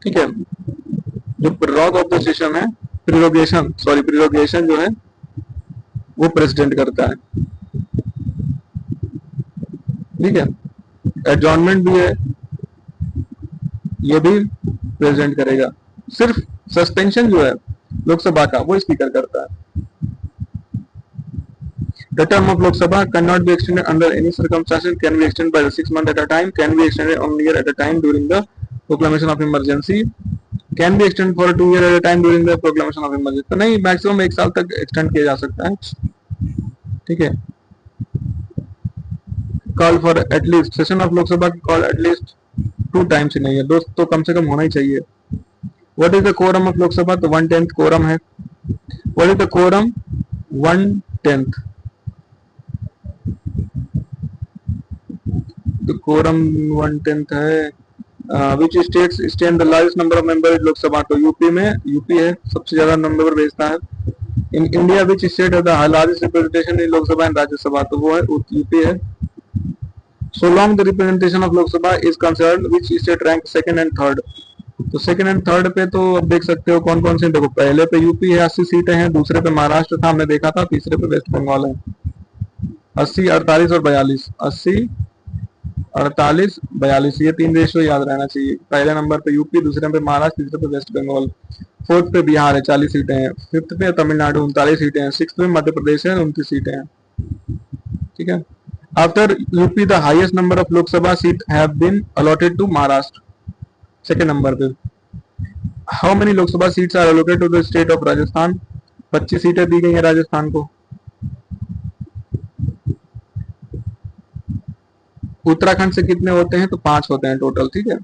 ठीक है, जो प्रीरोग ऑफ द सेशन है, प्रीरोगेशन जो है वो प्रेसिडेंट करता है, ठीक है। एडजॉर्नमेंट भी है, ये भी प्रेसिडेंट करेगा। सिर्फ सस्पेंशन जो है लोकसभा का वो स्पीकर करता है। The term of Lok Sabha cannot be extended under any circumstances, can be extended by 6 months at a time, can be extended 1 year at a time during the proclamation of emergency, can be extended for 2 years at a time during the proclamation of emergency। तो नहीं, maximum 1 साल तक extend किया जा सकता है, ठीक है। Call for at least session of Lok Sabha call at least 2 times in year, दो तो कम से कम होना ही चाहिए। What is the quorum of Lok Sabha? तो 1/10 कोरम है। What is the quorum? 1/10। The quorum 1/10 है। Which states stand the largest number of member Lok Sabha? तो यूपी में, यूपी है सबसे ज्यादा नंबर भेजता है। इन इंडिया विच स्टेट है the largest representation in Lok Sabha and Rajya Sabha? तो वो है यूपी है। So long the representation of Lok Sabha is concerned, which state rank second and third? तो सेकंड एंड थर्ड पे तो अब देख सकते हो कौन कौन से। देखो पहले पे यूपी है 80 सीटें हैं, दूसरे पे महाराष्ट्र था हमने देखा था, तीसरे पे वेस्ट बंगाल है 80, 48 और 42। 80, 48, 42, ये 3 रेशियो याद रहना चाहिए। पहले नंबर पे यूपी, दूसरे पे महाराष्ट्र, तीसरे पे वेस्ट बंगाल। फोर्थ पे बिहार है 40 सीटें हैं। फिफ्थ पे तमिलनाडु 39 सीटें हैं। सिक्स पे मध्य प्रदेश है 29 सीटें हैं, ठीक है। After UP, the highest number of Lok Sabha seat have been allotted to Maharashtra. Second number पे how many Lok Sabha seats are allocated to the state of Rajasthan? 25 सीटें दी गई हैं राजस्थान को। उत्तराखंड से कितने होते हैं? तो 5 होते हैं टोटल, ठीक है।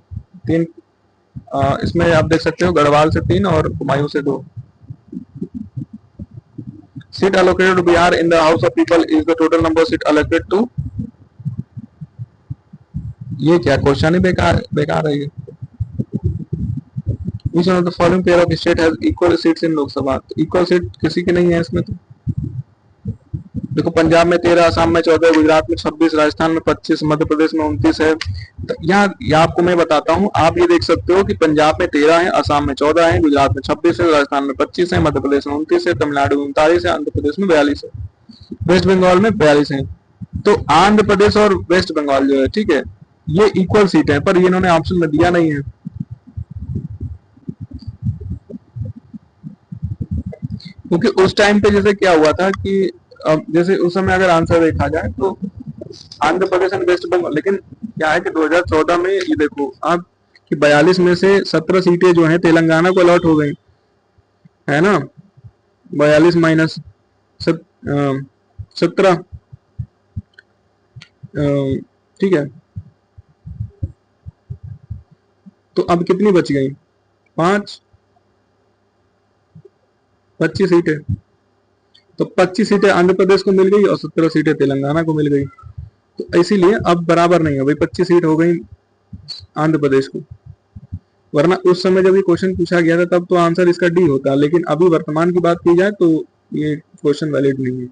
3 इसमें आप देख सकते हो, गढ़वाल से 3 और कुमायूं से 2। Seat allocated to Bihar in the House of People is the total number of seat allocated to। ये क्या क्वेश्चन ही बेकार है ये। Which one of the following pair of state has equal seats in Lok Sabha? तो equal seat किसी की नहीं है इसमें। तो देखो पंजाब में 13, असम में 14, गुजरात में 26, राजस्थान में 25, मध्य प्रदेश में 29 है। तो यहाँ आपको मैं बताता हूँ, आप ये देख सकते हो कि पंजाब में 13 है, असम में 14 है, गुजरात में 26 है, राजस्थान में 25 है, मध्य प्रदेश में 29 है, तमिलनाडु में 39 है, आंध्र प्रदेश में 42 है, वेस्ट बंगाल में 42 है। तो आंध्र प्रदेश और वेस्ट बंगाल जो है, ठीक है, ये इक्वल सीट है, पर ये इन्होंने ऑप्शन में दिया नहीं है। क्योंकि उस टाइम पे जैसे क्या हुआ था कि अब जैसे उस समय अगर आंसर देखा जाए तो आंध्र प्रदेश एंड वेस्ट बंगाल, लेकिन क्या है कि 2014 में ये देखो आप कि 42 में से 17 सीटें जो हैं तेलंगाना को अलॉट हो गई है ना। 42 माइनस 17, ठीक है। तो अब कितनी बच गई? 5, 25 सीटें। तो 25 सीटें आंध्र प्रदेश को मिल गई और 17 सीटें तेलंगाना को मिल गई। तो इसीलिए अब बराबर नहीं है भाई, 25 सीट हो गई आंध्र प्रदेश को। वरना उस समय जब ये क्वेश्चन पूछा गया था तब तो आंसर इसका डी होता, लेकिन अभी वर्तमान की बात की जाए तो ये क्वेश्चन वैलिड नहीं है।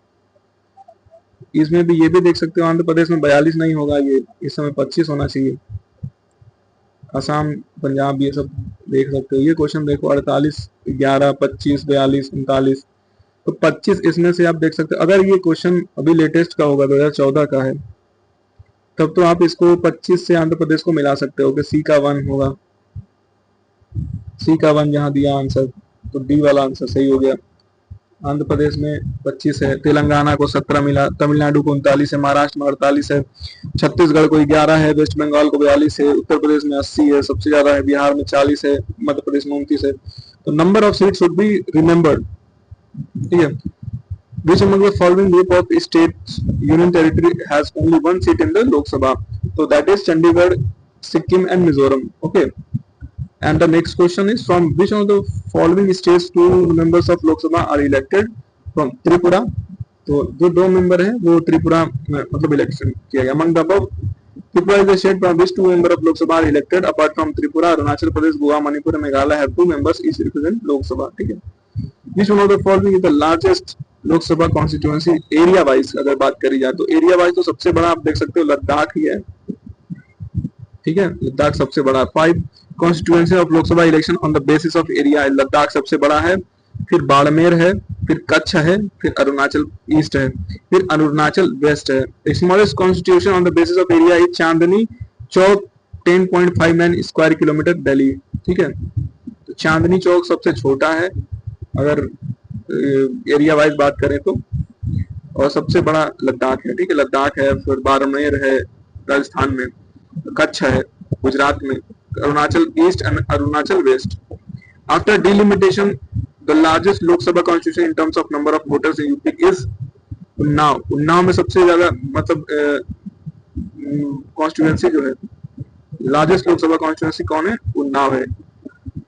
इसमें भी ये भी देख सकते हो आंध्र प्रदेश में 42 नहीं होगा, ये इस समय 25 होना चाहिए। असम, पंजाब, ये सब देख सकते हो। ये क्वेश्चन देखो 48, 11, 25, 42, 39, तो 25 इसमें से आप देख सकते हो। अगर ये क्वेश्चन अभी लेटेस्ट का होगा, 2014 का है, तब तो आप इसको 25 से आंध्र प्रदेश को मिला सकते हो कि सी का 1 होगा, सी का 1 जहां दिया आंसर, तो डी वाला आंसर सही हो गया। आंध्र प्रदेश में 25 है, तेलंगाना को 17 मिला, तमिलनाडु को 39 है, महाराष्ट्र में 48 है, छत्तीसगढ़ को 11 है, वेस्ट बंगाल को 42 है, उत्तर प्रदेश में 80 है, सबसे ज्यादा है, बिहार में 40 है, मध्य प्रदेश में 29 है। तो number of seat should be remembered, ठीक है। Which among the following group of states union territory has only one seat in the Lok Sabha? So that is Chandigarh, Sikkim and Mizoram. Okay. And the next question is, from which of the following states 2 members of Lok Sabha are elected? From Tripura. तो जो 2 member हैं वो त्रिपुरा में मतलब election किया गया। Among the above, Tripura is the state from which 2 members of Lok Sabha are elected. Apart from Tripura, Arunachal Pradesh, Goa, Manipur and Meghalaya have 2 members each represent Lok Sabha. ठीक है। Which one of the following is the largest लोक सभा constituency area wise अगर बात करी जाए तो area wise तो सबसे बड़ा आप देख सकते हो लद्दाख ही है, ठीक है। लद्दाख सबसे बड़ा। 5 constituency of Lok Sabha election on the basis of area, Ladakh सबसे बड़ा है, फिर बाड़मेर है, फिर कच्छ है, फिर अरुणाचल ईस्ट है, फिर अरुणाचल वेस्ट है। Smallest constitution on the basis of area is Chandni Chowk 10.59 square kilometre Delhi, ठीक है। तो चांदनी चौक सबसे छोटा है अगर एरिया वाइज बात करें तो, और सबसे बड़ा लद्दाख है, ठीक है। लद्दाख है, फिर बाड़मेर है राजस्थान में, कच्छ है गुजरात में, Arunachal east and Arunachal west. After delimitation the largest Lok Sabha constitution in terms of number of voters in UP is Unnao. Unnao में सबसे ज्यादा मतलब कॉन्स्टिट्यूएंसी जो है लार्जेस्ट लोकसभा कॉन्स्टिट्यूएंसी कौन है? उन्नाव है।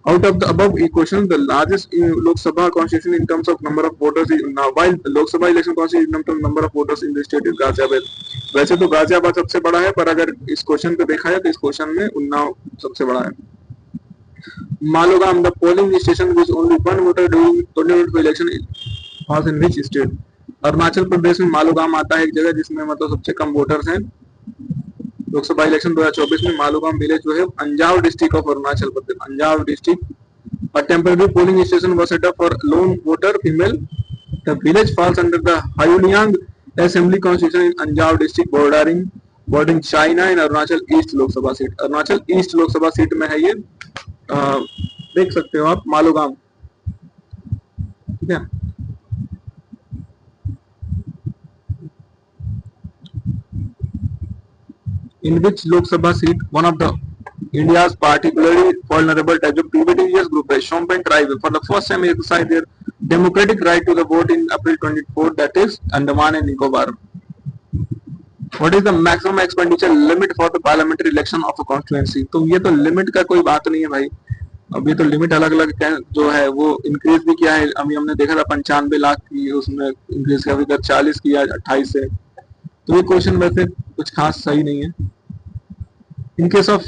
Out of the above equation, the largest Lok Sabha constitution in terms of number of voters is Unnao, while Lok Sabha election constitution in terms of number of voters in the state is Ghaziabad. वैसे तो गाजियाबाद सबसे बड़ा है, पर अगर इस question पे देखा है तो इस क्वेश्चन में उन्नाव सबसे बड़ा है। मालोगाम, the polling station which only one voter during 2022 election was in which state? Arunachal Pradesh में मालोगाम आता है एक जगह जिसमें मतलब सबसे कम वोटर्स हैं। लोकसभा इलेक्शन 2024 में मालोगाम विलेज जो है Anjaw district of Arunachal Pradesh, Anjaw district. A temporary polling station was set up for lone voter female. The village falls under the Hyuliang Assembly Constitution in Anjaw district bordering China and Arunachal east Lok Sabha seat. Arunachal east Lok Sabha seat में है ये, देख सकते हो आप मालोगाम, ठीक है। In which Lok Sabha seat one of the India's particularly vulnerable types of privileges group, the Shompen tribe, for the first time exercised their democratic right to the vote in April 24, that is Andaman and Nicobar. What is the maximum expenditure limit for the parliamentary election of a constituency? तो ये तो limit का कोई बात नहीं है भाई, अभी तो लिमिट अलग अलग जो है वो इंक्रीज भी किया है। अभी हमने देखा था 95 लाख की, उसमें इंक्रीज किया, अभी 40 किया 28 से। तो ये क्वेश्चन वैसे कुछ खास सही नहीं है। In case of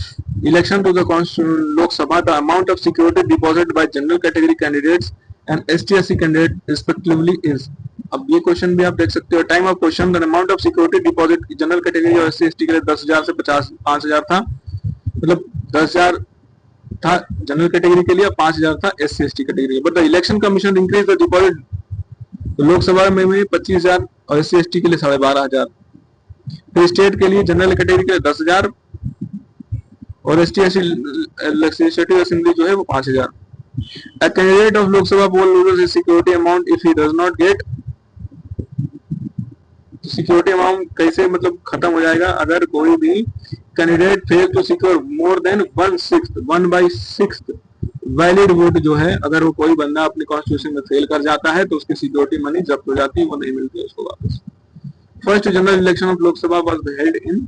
election to the Lok Sabha, the amount of security deposit by general category candidates and ST/SC candidate respectively is। अब ये क्वेश्चन भी आप देख सकते हो। Time of question, the amount of security deposit general category और SC/ST के लिए 10,000 से 5,000 था, मतलब 10,000 था जनरल कैटेगरी के लिए, 5,000 था SC/ST category. But the election commission increase the deposit, तो लोकसभा में 25,000 और SC/ST के लिए 12,500। तो स्टेट के लिए जनरल कैटेगरी के लिए 10,000 और ST/SC लेजिस्लेटिव असेंबली जो है वो 5,000। A candidate of Lok Sabha poll loses his security amount if he does not get, security amount कैसे मतलब खत्म हो जाएगा अगर कोई भी candidate fail to secure more than 1/6 valid vote जो है, अगर वो कोई बंदा अपनी कॉन्स्टिट्यूशन में फेल कर जाता है तो उसकी सिक्योरिटी मनी जब्त हो जाती है, वो नहीं मिलती है उसको वापस। First general election of Lok Sabha was held in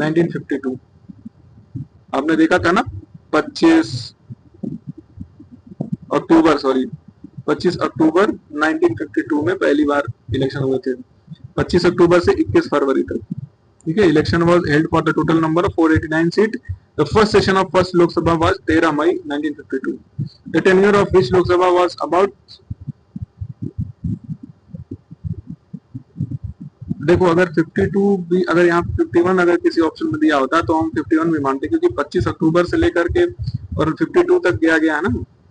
1952। आपने देखा था ना 25 अक्टूबर 1952 में पहली बार इलेक्शन हुए थे, 25 अक्टूबर से 21 फरवरी तक, ठीक है। Election was held for the total number of 489 seat. The first session of first Lok Sabha was 13 May 1952। The tenure of which Lok Sabha was about, देखो अगर 52 भी, अगर यहाँ 51 अगर किसी ऑप्शन में दिया होता तो हम 51 भी मानते, क्योंकि 25 अक्टूबर से लेकर के और 52 तक दिया गया है ना,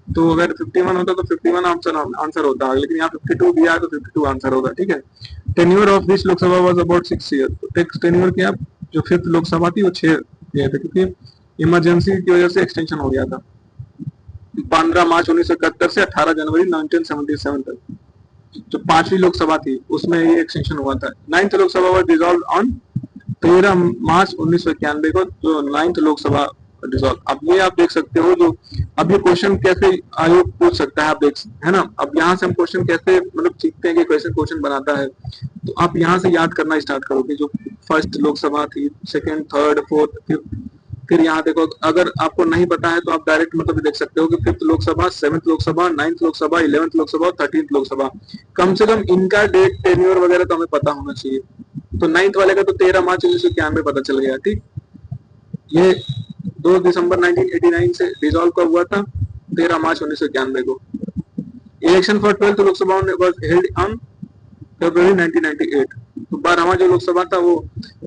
तो अगर 51 होता तो 51 आंसर होता, लेकिन यहाँ 52 दिया है तो 52 आंसर होगा, ठीक है। Tenure of this Lok Sabha was about 6 year, तो टेन्योर क्या, जो फिफ्थ लोकसभा थी वो 6 ईयर थे, क्योंकि इमरजेंसी की वजह से एक्सटेंशन हो गया था 15 मार्च 1971 से 18 जनवरी 1977 तक। जो पांचवी लोकसभा थी उसमें ये एक्सटेंशन हुआ था। Ninth Lok Sabha was dissolve on 13 मार्च 1991 को, जो नाइन्थ लोकसभा डिसॉल्व। अब ये आप देख सकते हो, जो अब ये क्वेश्चन कैसे आयोग पूछ सकता है, आप देख, है ना। अब यहाँ से हम क्वेश्चन कैसे मतलब सीखते हैं कि कैसे क्वेश्चन बनाता है, तो आप यहाँ से याद करना स्टार्ट करोगे, जो फर्स्ट लोकसभा थी, सेकेंड, थर्ड, फोर्थ, फिफ्थ। फिर यहाँ देखो, अगर आपको नहीं पता है तो आप डायरेक्ट मतलब देख सकते हो कि fifth Lok Sabha, seventh Lok Sabha, ninth Lok Sabha, 11th Lok Sabha और 13th लोकसभा। कम से कम इनका डेट, टेन्योर वगैरह तो हमें पता होना चाहिए। तो नाइन्थ वाले का तो 13 मार्च 1991 पता चल गया, ठीक। ये 2 दिसंबर 1989 से डिसॉल्व कब हुआ था, 13 मार्च 1991 को। Election for 12th Lok Sabha was held on फरवरी 1998। तो 12वां जो लोकसभा था वो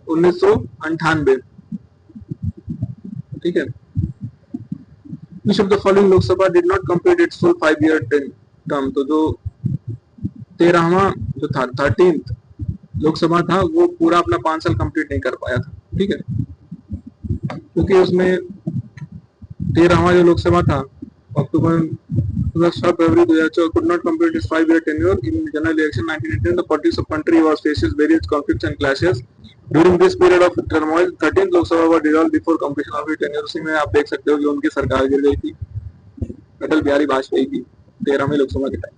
1998, ठीक है। Which of the following Lok Sabha did not complete its full 5-year term, तो जो 13वां जो था 13th लोकसभा था वो पूरा अपना 5 साल कंप्लीट नहीं कर पाया था, ठीक है, क्योंकि उसमें 13वां जो लोकसभा था अक्टूबर फरवरी 2004 could not complete its 5-year tenure in general election 1918. The politics of country was faces various conflicts and clashes during this period of turmoil. 13th Lok Sabha was dissolved before completion of its tenure। उसी में आप देख सकते हो कि उनकी सरकार गिर गई थी, अटल बिहारी वाजपेयी की 13वीं लोकसभा के time.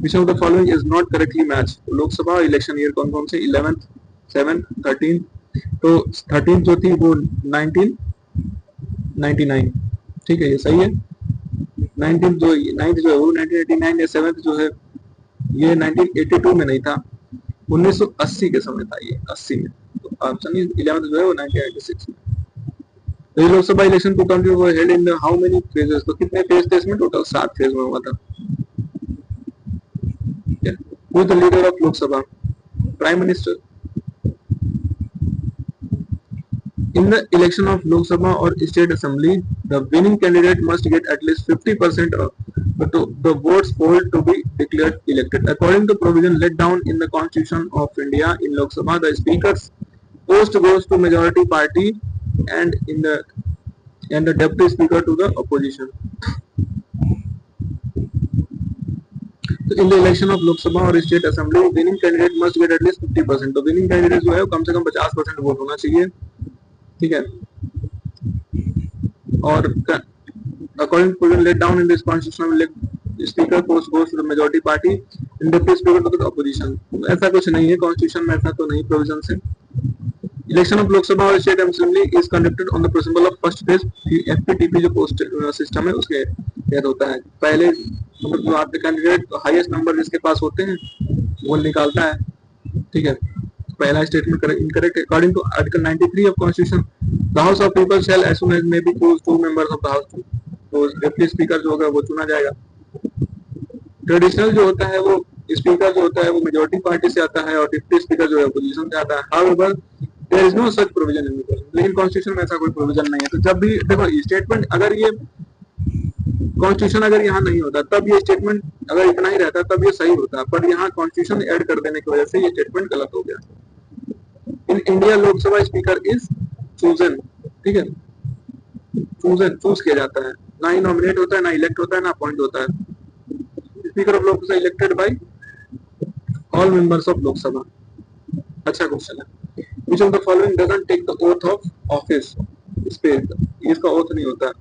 Which of the following is not correctly matched? Lok Sabha election year कौन कौन से, 11th, 7th, 13th। तो 13th जो थी वो 1999, ठीक है, ये सही है। 19th जो 9th जो है वो 1989 है। 7th जो है ये 1982 में नहीं था, 1980 के समय था, ये 80 में। तो ऑप्शन 11th जो है वो 1996 में। तो ये लोकसभा इलेक्शन 2020 वो held in how many phases, तो कितने फेज थे इसमें, टोटल 7 फेज में हुआ था। Who is the leader of Lok Sabha? Prime Minister. In the election of Lok Sabha or State Assembly, the winning candidate must get at least 50% of the votes polled to be declared elected. According to provision laid down in the Constitution of India, in Lok Sabha, the Speaker's post goes to majority party and the Deputy Speaker to the opposition. In the election of Lok Sabha और State Assembly, winning candidate must get at least 50%। तो winning candidate जो है वो कम से कम 50% vote होना चाहिए, ठीक है। और according to provision laid down in this constitution, speaker post goes to the majority party and deputy speaker to the opposition। ऐसा कुछ नहीं है कॉन्स्टिट्यूशन में, ऐसा तो नहीं प्रोविजन है। इलेक्शन ऑफ लोकसभा और state assembly is conducted on the principle of first phase. FPTP जो पोस्ट सिस्टम है उसके तहत होता है। पहले मतलब जो आपके कैंडिडेट हाईएस्ट नंबर जिसके पास होते हैं वो निकालता है, ठीक है। पहला statement incorrect. According to article 93 of constitution, the house of people shall as soon as may be choose 2 members of the house. तो डिप्टी स्पीकर जो होगा वो चुना जाएगा। ट्रेडिशनल जो होता है वो स्पीकर जो होता है वो मेजोरिटी पार्टी से आता है और डिप्टी स्पीकर जो है अपोजिशन से आता है। However there is no such provision in the, लेकिन कॉन्स्टिट्यूशन में ऐसा कोई प्रोविजन नहीं है। तो जब भी देखो स्टेटमेंट, अगर ये कॉन्स्टिट्यूशन अगर यहाँ नहीं होता तब ये स्टेटमेंट अगर इतना ही रहता तब ये सही होता, पर यहाँ कॉन्स्टिट्यूशन ऐड कर देने की वजह से ये स्टेटमेंट गलत हो गया। In India Lok Sabha speaker is chosen, ठीक है, चूजन चूज किया जाता है, ना ही नॉमिनेट होता है, ना इलेक्ट होता है, ना अपॉइंट होता है। Speaker of Lok Sabha elected by all members of Lok Sabha. अच्छा क्वेश्चन है। Which of the following doesn't take the oath of office? इस पे इसका ओथ नहीं होता।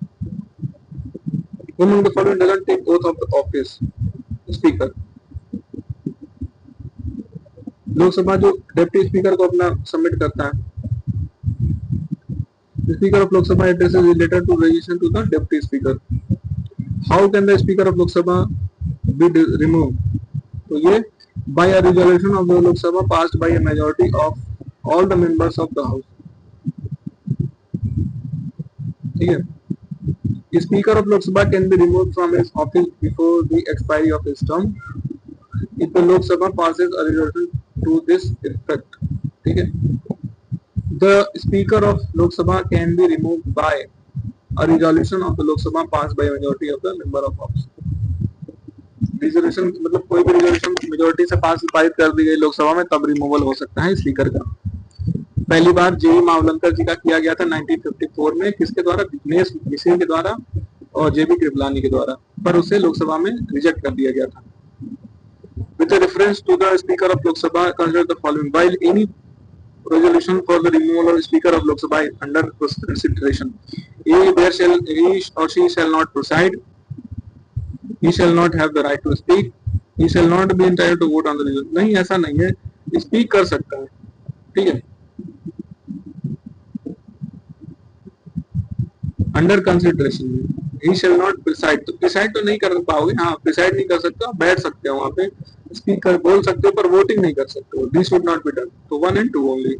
Whom of the following doesn't take oath of the office? Speaker। Lok Sabha जो डिप्टी स्पीकर को अपना सबमिट करता है, speaker of Lok Sabha addresses a letter to resignation to the deputy speaker। How can the speaker of Lok Sabha be removed? तो ये by a resolution of the Lok Sabha passed by a majority of all the members of the house, ठीक है। Speaker of Lok Sabha can be removed from his office before the expiry of his term if the Lok Sabha passes a resolution to this effect। ठीक है। The speaker of Lok Sabha can be remove by a resolution of the Lok Sabha pass by majority of the member of house. Resolution मतलब कोई भी resolution majority से पारित कर दी गई लोकसभा में तब रिमूवल हो सकता है स्पीकर का। पहली बार जेई मावलंकर जी का किया गया था 1954 में, किसके द्वारा? दिनेश मिश्र के द्वारा और जेबी कृपलानी के द्वारा, पर उसे लोकसभा में रिजेक्ट कर दिया गया था। With reference to the Speaker of Lok Sabha, consider the following: while any resolution for the removal of Speaker of Lok Sabha is under consideration, he or she shall not preside, he shall not have the right to speak, he shall not be entitled to vote on the resolution। नहीं, ऐसा नहीं है, speak कर सकता है, ठीक है, under consideration. He shall not preside, तो प्रिसाइड तो नहीं कर पाओगे, हाँ प्रिसाइड नहीं कर सकते हो, बैठ सकते हो वहां पे, स्पीक कर बोल सकते हो, पर वोटिंग नहीं कर सकते हो। This would not be done. तो 1 and 2 only.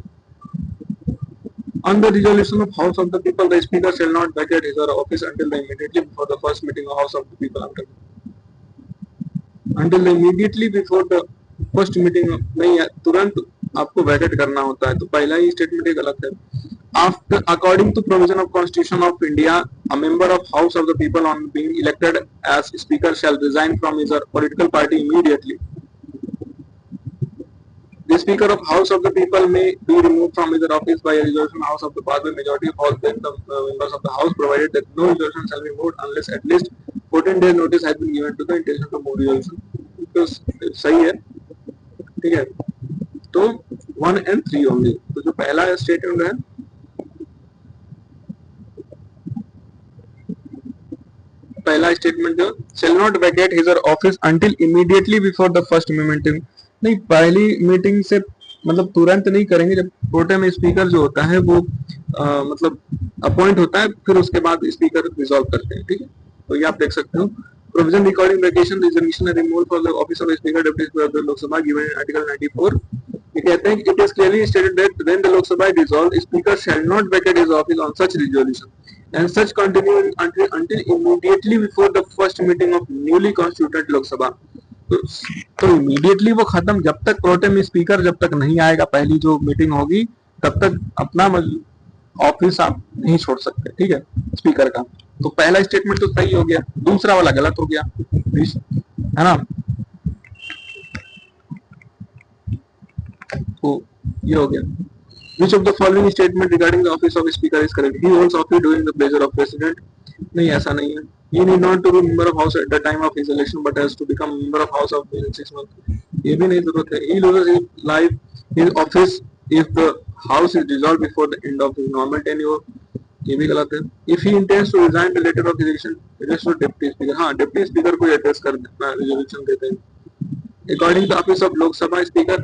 On the resolution of House of the People, the Speaker shall not vacate his or her office until the immediately before the first meeting of House of the People until the immediately before the first meeting नहीं है, तुरंत आपको वैकेट करना होता है, तो पहला ही statement ही गलत है। After, according to provision of Constitution of India, a member of House of the People on being elected as Speaker shall resign from his or political party immediately. The Speaker of House of the People may be removed from his office by a resolution House of the passed by majority of all the members of the House, provided that no resolution shall be moved unless at least 14 days notice has been given to the intention to move resolution. तो सही है, ठीक है। तो 1 and 3 only. तो जो पहला statement है, पहला स्टेटमेंट जो shall not vacate his office until immediately before the first meeting, नहीं, पहली मीटिंग से मतलब तुरंत नहीं करेंगे, जब प्रोटेम स्पीकर जो होता है वो मतलब अपॉइंट होता है, फिर उसके बाद स्पीकर रिजॉल्व करते हैं, ठीक है। तो ये आप देख सकते हो। Provision recording vacation reservation and removal for the office of speaker deputy speaker of Lok Sabha given in article 94। ये कहते हैं कि it is clearly stated that when the Lok Sabha is dissolved, speaker shall not Venkat his office on such resolution and such continue until immediately before the first meeting of newly constituted Lok Sabha। तो immediately वो खत्म, जब तक pro tem speaker जब तक नहीं आएगा, पहली जो मीटिंग होगी तब तक अपना ऑफिस आप नहीं छोड़ सकते, ठीक है, स्पीकर का। तो पहला स्टेटमेंट तो सही हो गया, दूसरा वाला गलत हो गया, है ना। तो ये हो गया। Which of the following statement regarding the office of speaker is correct? He holds office during the pleasure of president। नहीं, ऐसा नहीं है। He need not to be member of house at the time of his election, but has to become member of house of within 6 months। ये भी नहीं जरूरत है। He loses his life his office if the house is dissolved before the end of his normal tenure। ये भी गलत है। If he intends to resign the letter of election, it is to deputy speaker। हाँ, deputy speaker को address कर resolution देते हैं। According to office of Lok Sabha speaker,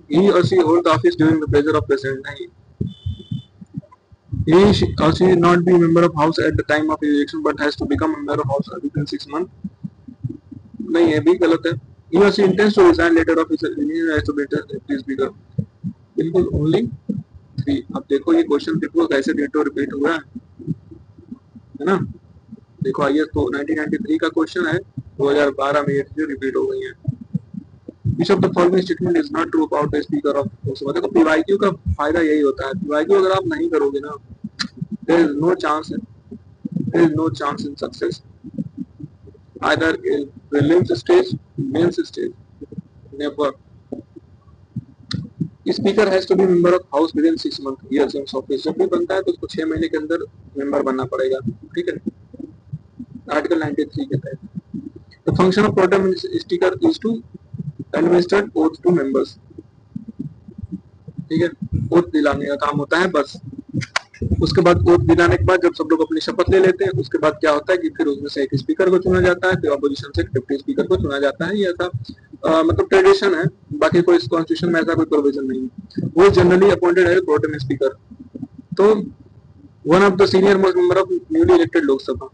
he or she hold the office during the pleasure of president। नहीं, he or she not be member of house at the time of election, but has to become member of house within 6 months। नहीं, ये भी गलत है। He or she intends to resign later of his election as to be deputy speaker। बिल्कुल only 3। अब देखो ये question देखो कैसे डेटो रिपीट हुआ है ना। देखो आइए, तो 1993 का क्वेश्चन है, 2012 में ये चीजें रिपीट हो गई हैं। Which of the following statement is not true about the speaker of Lok Sabha? देखो PYQ का फायदा यही होता है, PYQ अगर आप नहीं करोगे ना, there is no chance in success either in prelims stage, mains stage, never। Speaker has to be member of house within 6 months years in office। जब भी बनता है तो उसको 6 महीने के अंदर मेंबर बनना पड़ेगा, ठीक है, आर्टिकल 93 के तहत। The function of protem speaker is to administer oath to members। ठीक है, ओथ दिलाने का काम होता है बस। उसके बाद ओथ दिलाने के बाद जब सब लोग अपनी शपथ ले लेते हैं, उसके बाद क्या होता है कि फिर उसमें से एक स्पीकर को चुना जाता है, फिर अपोजिशन से डिप्टी स्पीकर को चुना जाता है। ये ऐसा मतलब ट्रेडिशन है, बाकी कोई कॉन्स्टिट्यूशन में ऐसा कोई प्रोविजन नहीं है। वो जनरली अपॉइंटेड है प्रोटेम स्पीकर। तो one of the senior most member of newly elected Lok Sabha,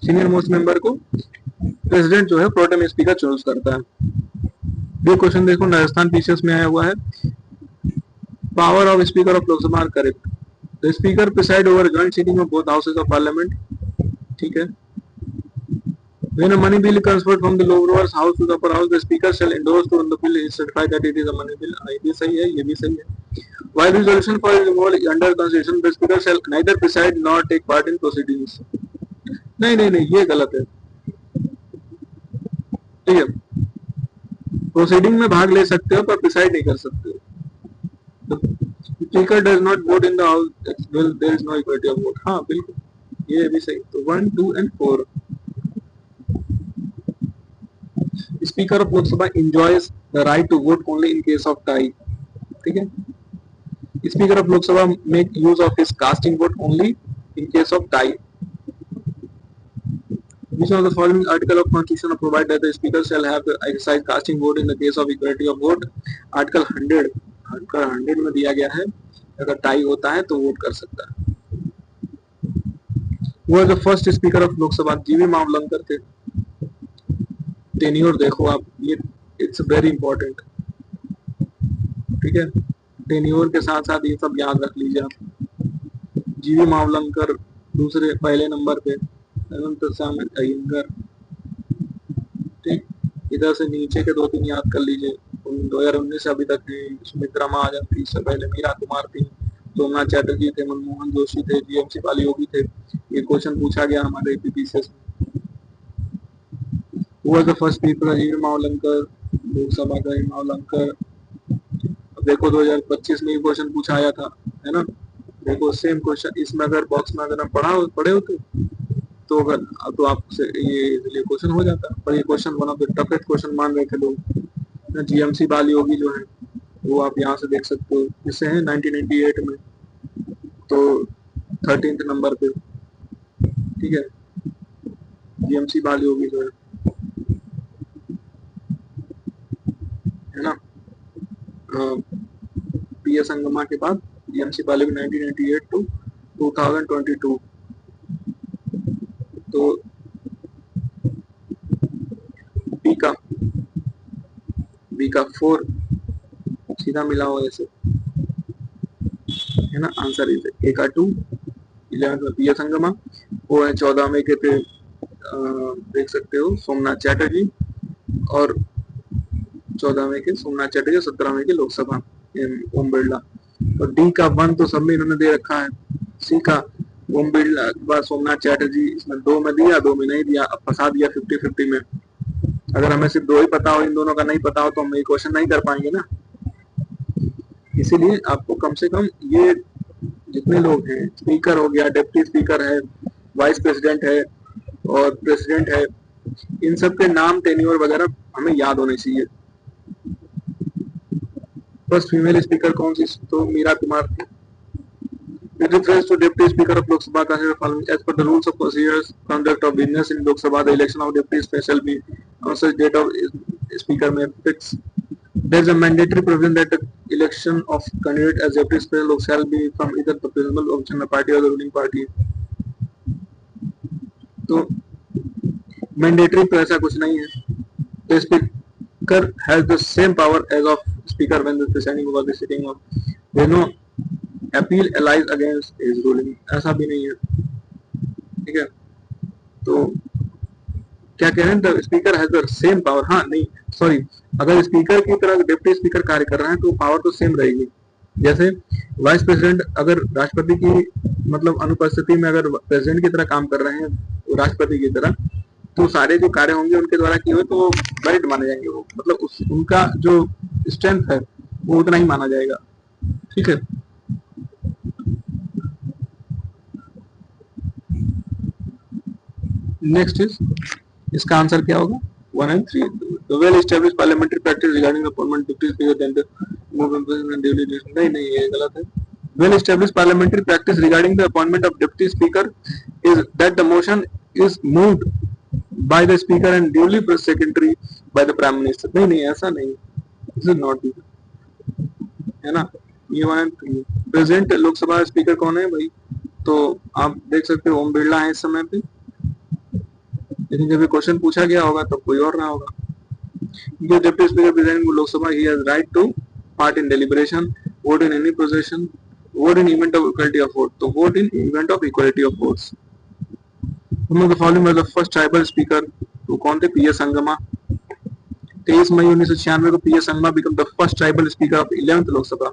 senior most member को प्रेसिडेंट जो है प्रोटेम स्पीकर चूज करता है। ये क्वेश्चन देखो, राजस्थान पीसीएस में आया हुआ है। Power of speaker of Lok Sabha are correct. The speaker preside over joint sitting of both houses of parliament, ठीक है। When a money bill is transferred from the lower house to the upper house, the speaker shall endorse to the bill and certify that it is a money bill। ये भी सही है, ये भी सही है। While resolution for removal under constitution, the speaker shall neither preside nor take part in proceedings. नहीं नहीं नहीं, ये गलत है, ठीक है। प्रोसीडिंग में भाग ले सकते हो पर प्रिसाइड नहीं कर सकते हो। Speaker does not vote in the house, there is no equality of vote. हाँ बिल्कुल, ये भी सही। तो 1, 2 and 4। Speaker of Lok Sabha enjoys the right to vote only in case of tie। ठीक है। Speaker of Lok Sabha make use of his casting vote only in case of tie। Which of the following article of constitution provide that the speaker shall have the exercise casting vote in the case of equality of vote? Article 100, article 100 में दिया गया है अगर tie होता है तो vote कर सकता है। वो जो फर्स्ट स्पीकर ऑफ लोकसभा जीवी मावलंकर थे। टेन्योर देखो आप, ये इट्स वेरी इंपॉर्टेंट, ठीक है। टेन्योर के साथ साथ ये सब याद रख लीजिए आप। जीवी मावलंकर दूसरे पहले नंबर पे, अनंत श्याम अयंगर, ठीक। इधर से नीचे के 2-3 याद कर लीजिए। 2019 से अभी तक है। सुमित्रा महाजन थी, इससे पहले मीरा कुमार थी, सोमनाथ चैटर्जी थे, मनमोहन जोशी थे, जीएमसी पाली योगी थे। ये क्वेश्चन पूछा गया हमारे एपीपीसीएस में। हुआ द फर्स्ट स्पीकर जीवी मावलंकर, लोकसभा का मावलंकर। अब देखो 2025 में ये क्वेश्चन पूछा आया था, है ना। देखो सेम क्वेश्चन इसमें अगर बॉक्स में अगर आप पढ़े होते तो अगर तो आपसे ये क्वेश्चन हो जाता, पर ये question one of the toughest question मान रहे थे लोग। जीएमसी बाली योगी जो है वो आप यहाँ से देख सकते हो, इससे है 1998 में, तो 13th नंबर पे, ठीक है। जीएमसी बाली योगी जो है ना, पीएस संगमा के बाद जीएमसी बाली 1998 टू 2022। तो बी का 4 सीधा मिला हुआ ऐसे, है ना। आंसर इज ए का 2। 11th में पीएस संगमा, वो है 14 में के थे, देख सकते हो सोमनाथ चैटर्जी, और 14 में के सोमनाथ चैटर्जी, 17 में के लोकसभा ओम बिरला। और डी का 1 तो सब में इन्होंने दे रखा है। सी का ओम बिरला के बाद सोमनाथ चैटर्जी, इसमें 2 में दिया, 2 में नहीं दिया, अब फंसा दिया 50-50 में। अगर हमें सिर्फ 2 ही पता हो, इन दोनों का नहीं पता हो, तो हम ये क्वेश्चन नहीं कर पाएंगे ना। इसीलिए आपको कम से कम ये जितने लोग हैं, स्पीकर हो गया, डिप्टी स्पीकर है, वाइस प्रेसिडेंट है और प्रेसिडेंट है, इन सब के नाम, टेन्योर वगैरह हमें याद होने चाहिए। फर्स्ट फीमेल स्पीकर कौन सी? तो मीरा कुमार थी। With reference to Deputy Speaker of Lok Sabha, consider following as per the rules of procedures conduct of business in Lok Sabha. The election of deputy speaker shall be on such date of speaker may fix. There is a mandatory provision that the election of candidate as deputy speaker Lok shall be from either the principal opposition party or the ruling party. तो mandatory तो ऐसा कुछ नहीं है। The speaker has the same power as of speaker when the presiding over the sitting of. There is no appeal lies against his ruling, ऐसा भी नहीं है, ठीक है। तो क्या कह रहे हैं? The speaker has the same power. हाँ नहीं, सॉरी, अगर स्पीकर की तरह डिप्टी स्पीकर कार्य कर रहे हैं तो पावर तो सेम रहेगी। जैसे वाइस प्रेसिडेंट अगर राष्ट्रपति की मतलब अनुपस्थिति में अगर प्रेसिडेंट की तरह काम कर रहे हैं, तो राष्ट्रपति की तरह, तो सारे जो कार्य होंगे उनके द्वारा किए हुए तो वैलिड माने जाएंगे। वो मतलब उनका जो स्ट्रेंथ है वो उतना ही माना जाएगा, ठीक है। नेक्स्ट इज, इसका आंसर क्या होगा? 1 and 3। The well established parliamentary practice regarding the appointment of deputy speaker then the movement and duly नहीं ये गलत है। Well established parliamentary practice regarding the appointment of deputy speaker is that the motion is moved by the speaker and duly press secretary by the prime minister। नहीं ऐसा नहीं, this is not it, है ना। ये 1 and 3। Present Lok Sabha speaker कौन है भाई? तो आप देख सकते हो ओम बिरला है इस समय पे, लेकिन जब ये क्वेश्चन पूछा गया होगा तब कोई और रहा होगा। जो deputy speaker president Lok Sabha, he has right to part in deliberation, vote in any position, vote in event of equality of vote. तो vote in event of equality of votes. The following were the first tribal speaker. तो कौन थे? PS Sangma. 23 मई 1996 को PS Sangma become the first tribal speaker of 11th Lok Sabha.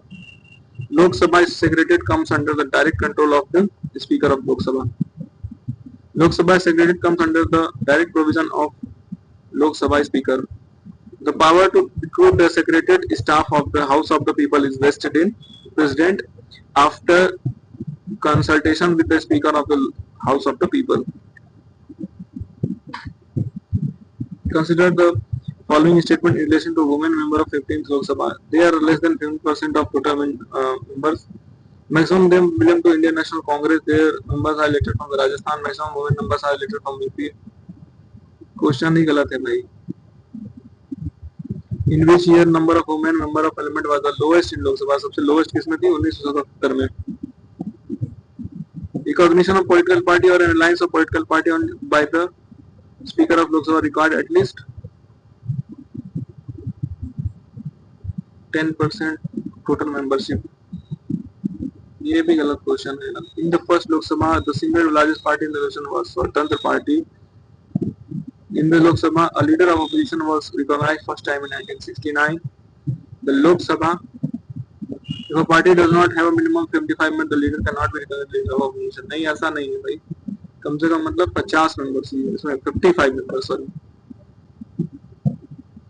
Lok Sabha Secretariat comes under the direct control of the Speaker of Lok Sabha. Lok Sabha Secretariat comes under the direct provision of Lok Sabha Speaker. The power to recruit the Secretariat staff of the House of the People is vested in President after consultation with the Speaker of the House of the People. Consider the following statement in relation to women member of 15th Lok Sabha. They are less than 50% of total members. Maximum them belong to Indian National Congress. Their members are elected from the Rajasthan. Maximum women members are elected from UP. Question ही गलत है भाई. In which year number of women member of parliament was the lowest in Lok Sabha? सबसे lowest किसमें थी? 1977 में. Recognition of political party or an alliance of political party by the Speaker of Lok Sabha required at least 10% total membership. ये भी गलत question है. In the first Lok Sabha, the single largest party in the election was Swatantra Party. In the Lok Sabha, a leader of opposition was recognized first time in 1969. The Lok Sabha, if a party does not have a minimum of 55 members, the leader cannot be recognized leader of opposition. नहीं, ऐसा नहीं है भाई. कम से कम मतलब 50 members चाहिए. इसमें 55 members, sorry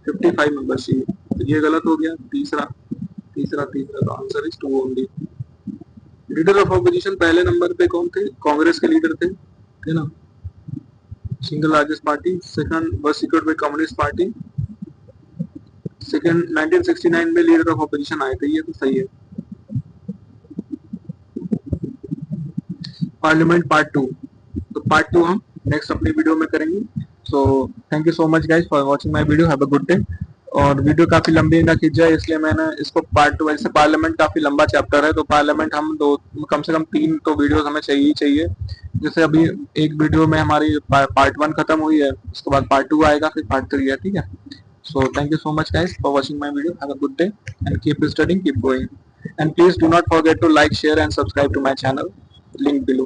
55 members चाहिए. तो ये गलत हो गया. तीसरा तो answer is 2 only. Leader of opposition पहले नंबर पे कौन थे? कांग्रेस के लीडर थे, है ना, single largest party. Second was secret by communist party. Second 1969 में लीडर ऑफ ऑपोजिशन आए थे. ये तो सही है. पार्लियामेंट पार्ट 2, तो पार्ट 2 हम नेक्स्ट अपनी वीडियो में करेंगे. सो thank you so much guys for watching my video. Have a good day. और वीडियो काफी लंबी ना खींच जाए इसलिए मैंने इसको पार्ट 2, वैसे पार्लियामेंट काफी लंबा चैप्टर है तो पार्लियामेंट हम कम से कम 3 तो वीडियोस हमें चाहिए. जैसे अभी एक वीडियो में हमारी पार्ट 1 खत्म हुई है, उसके बाद पार्ट 2 आएगा, फिर पार्ट 3 है. ठीक है. So thank you so much guys for watching my video. Have a good day and keep studying, keep going, and please do not forget to like, share and subscribe to my channel. Link below.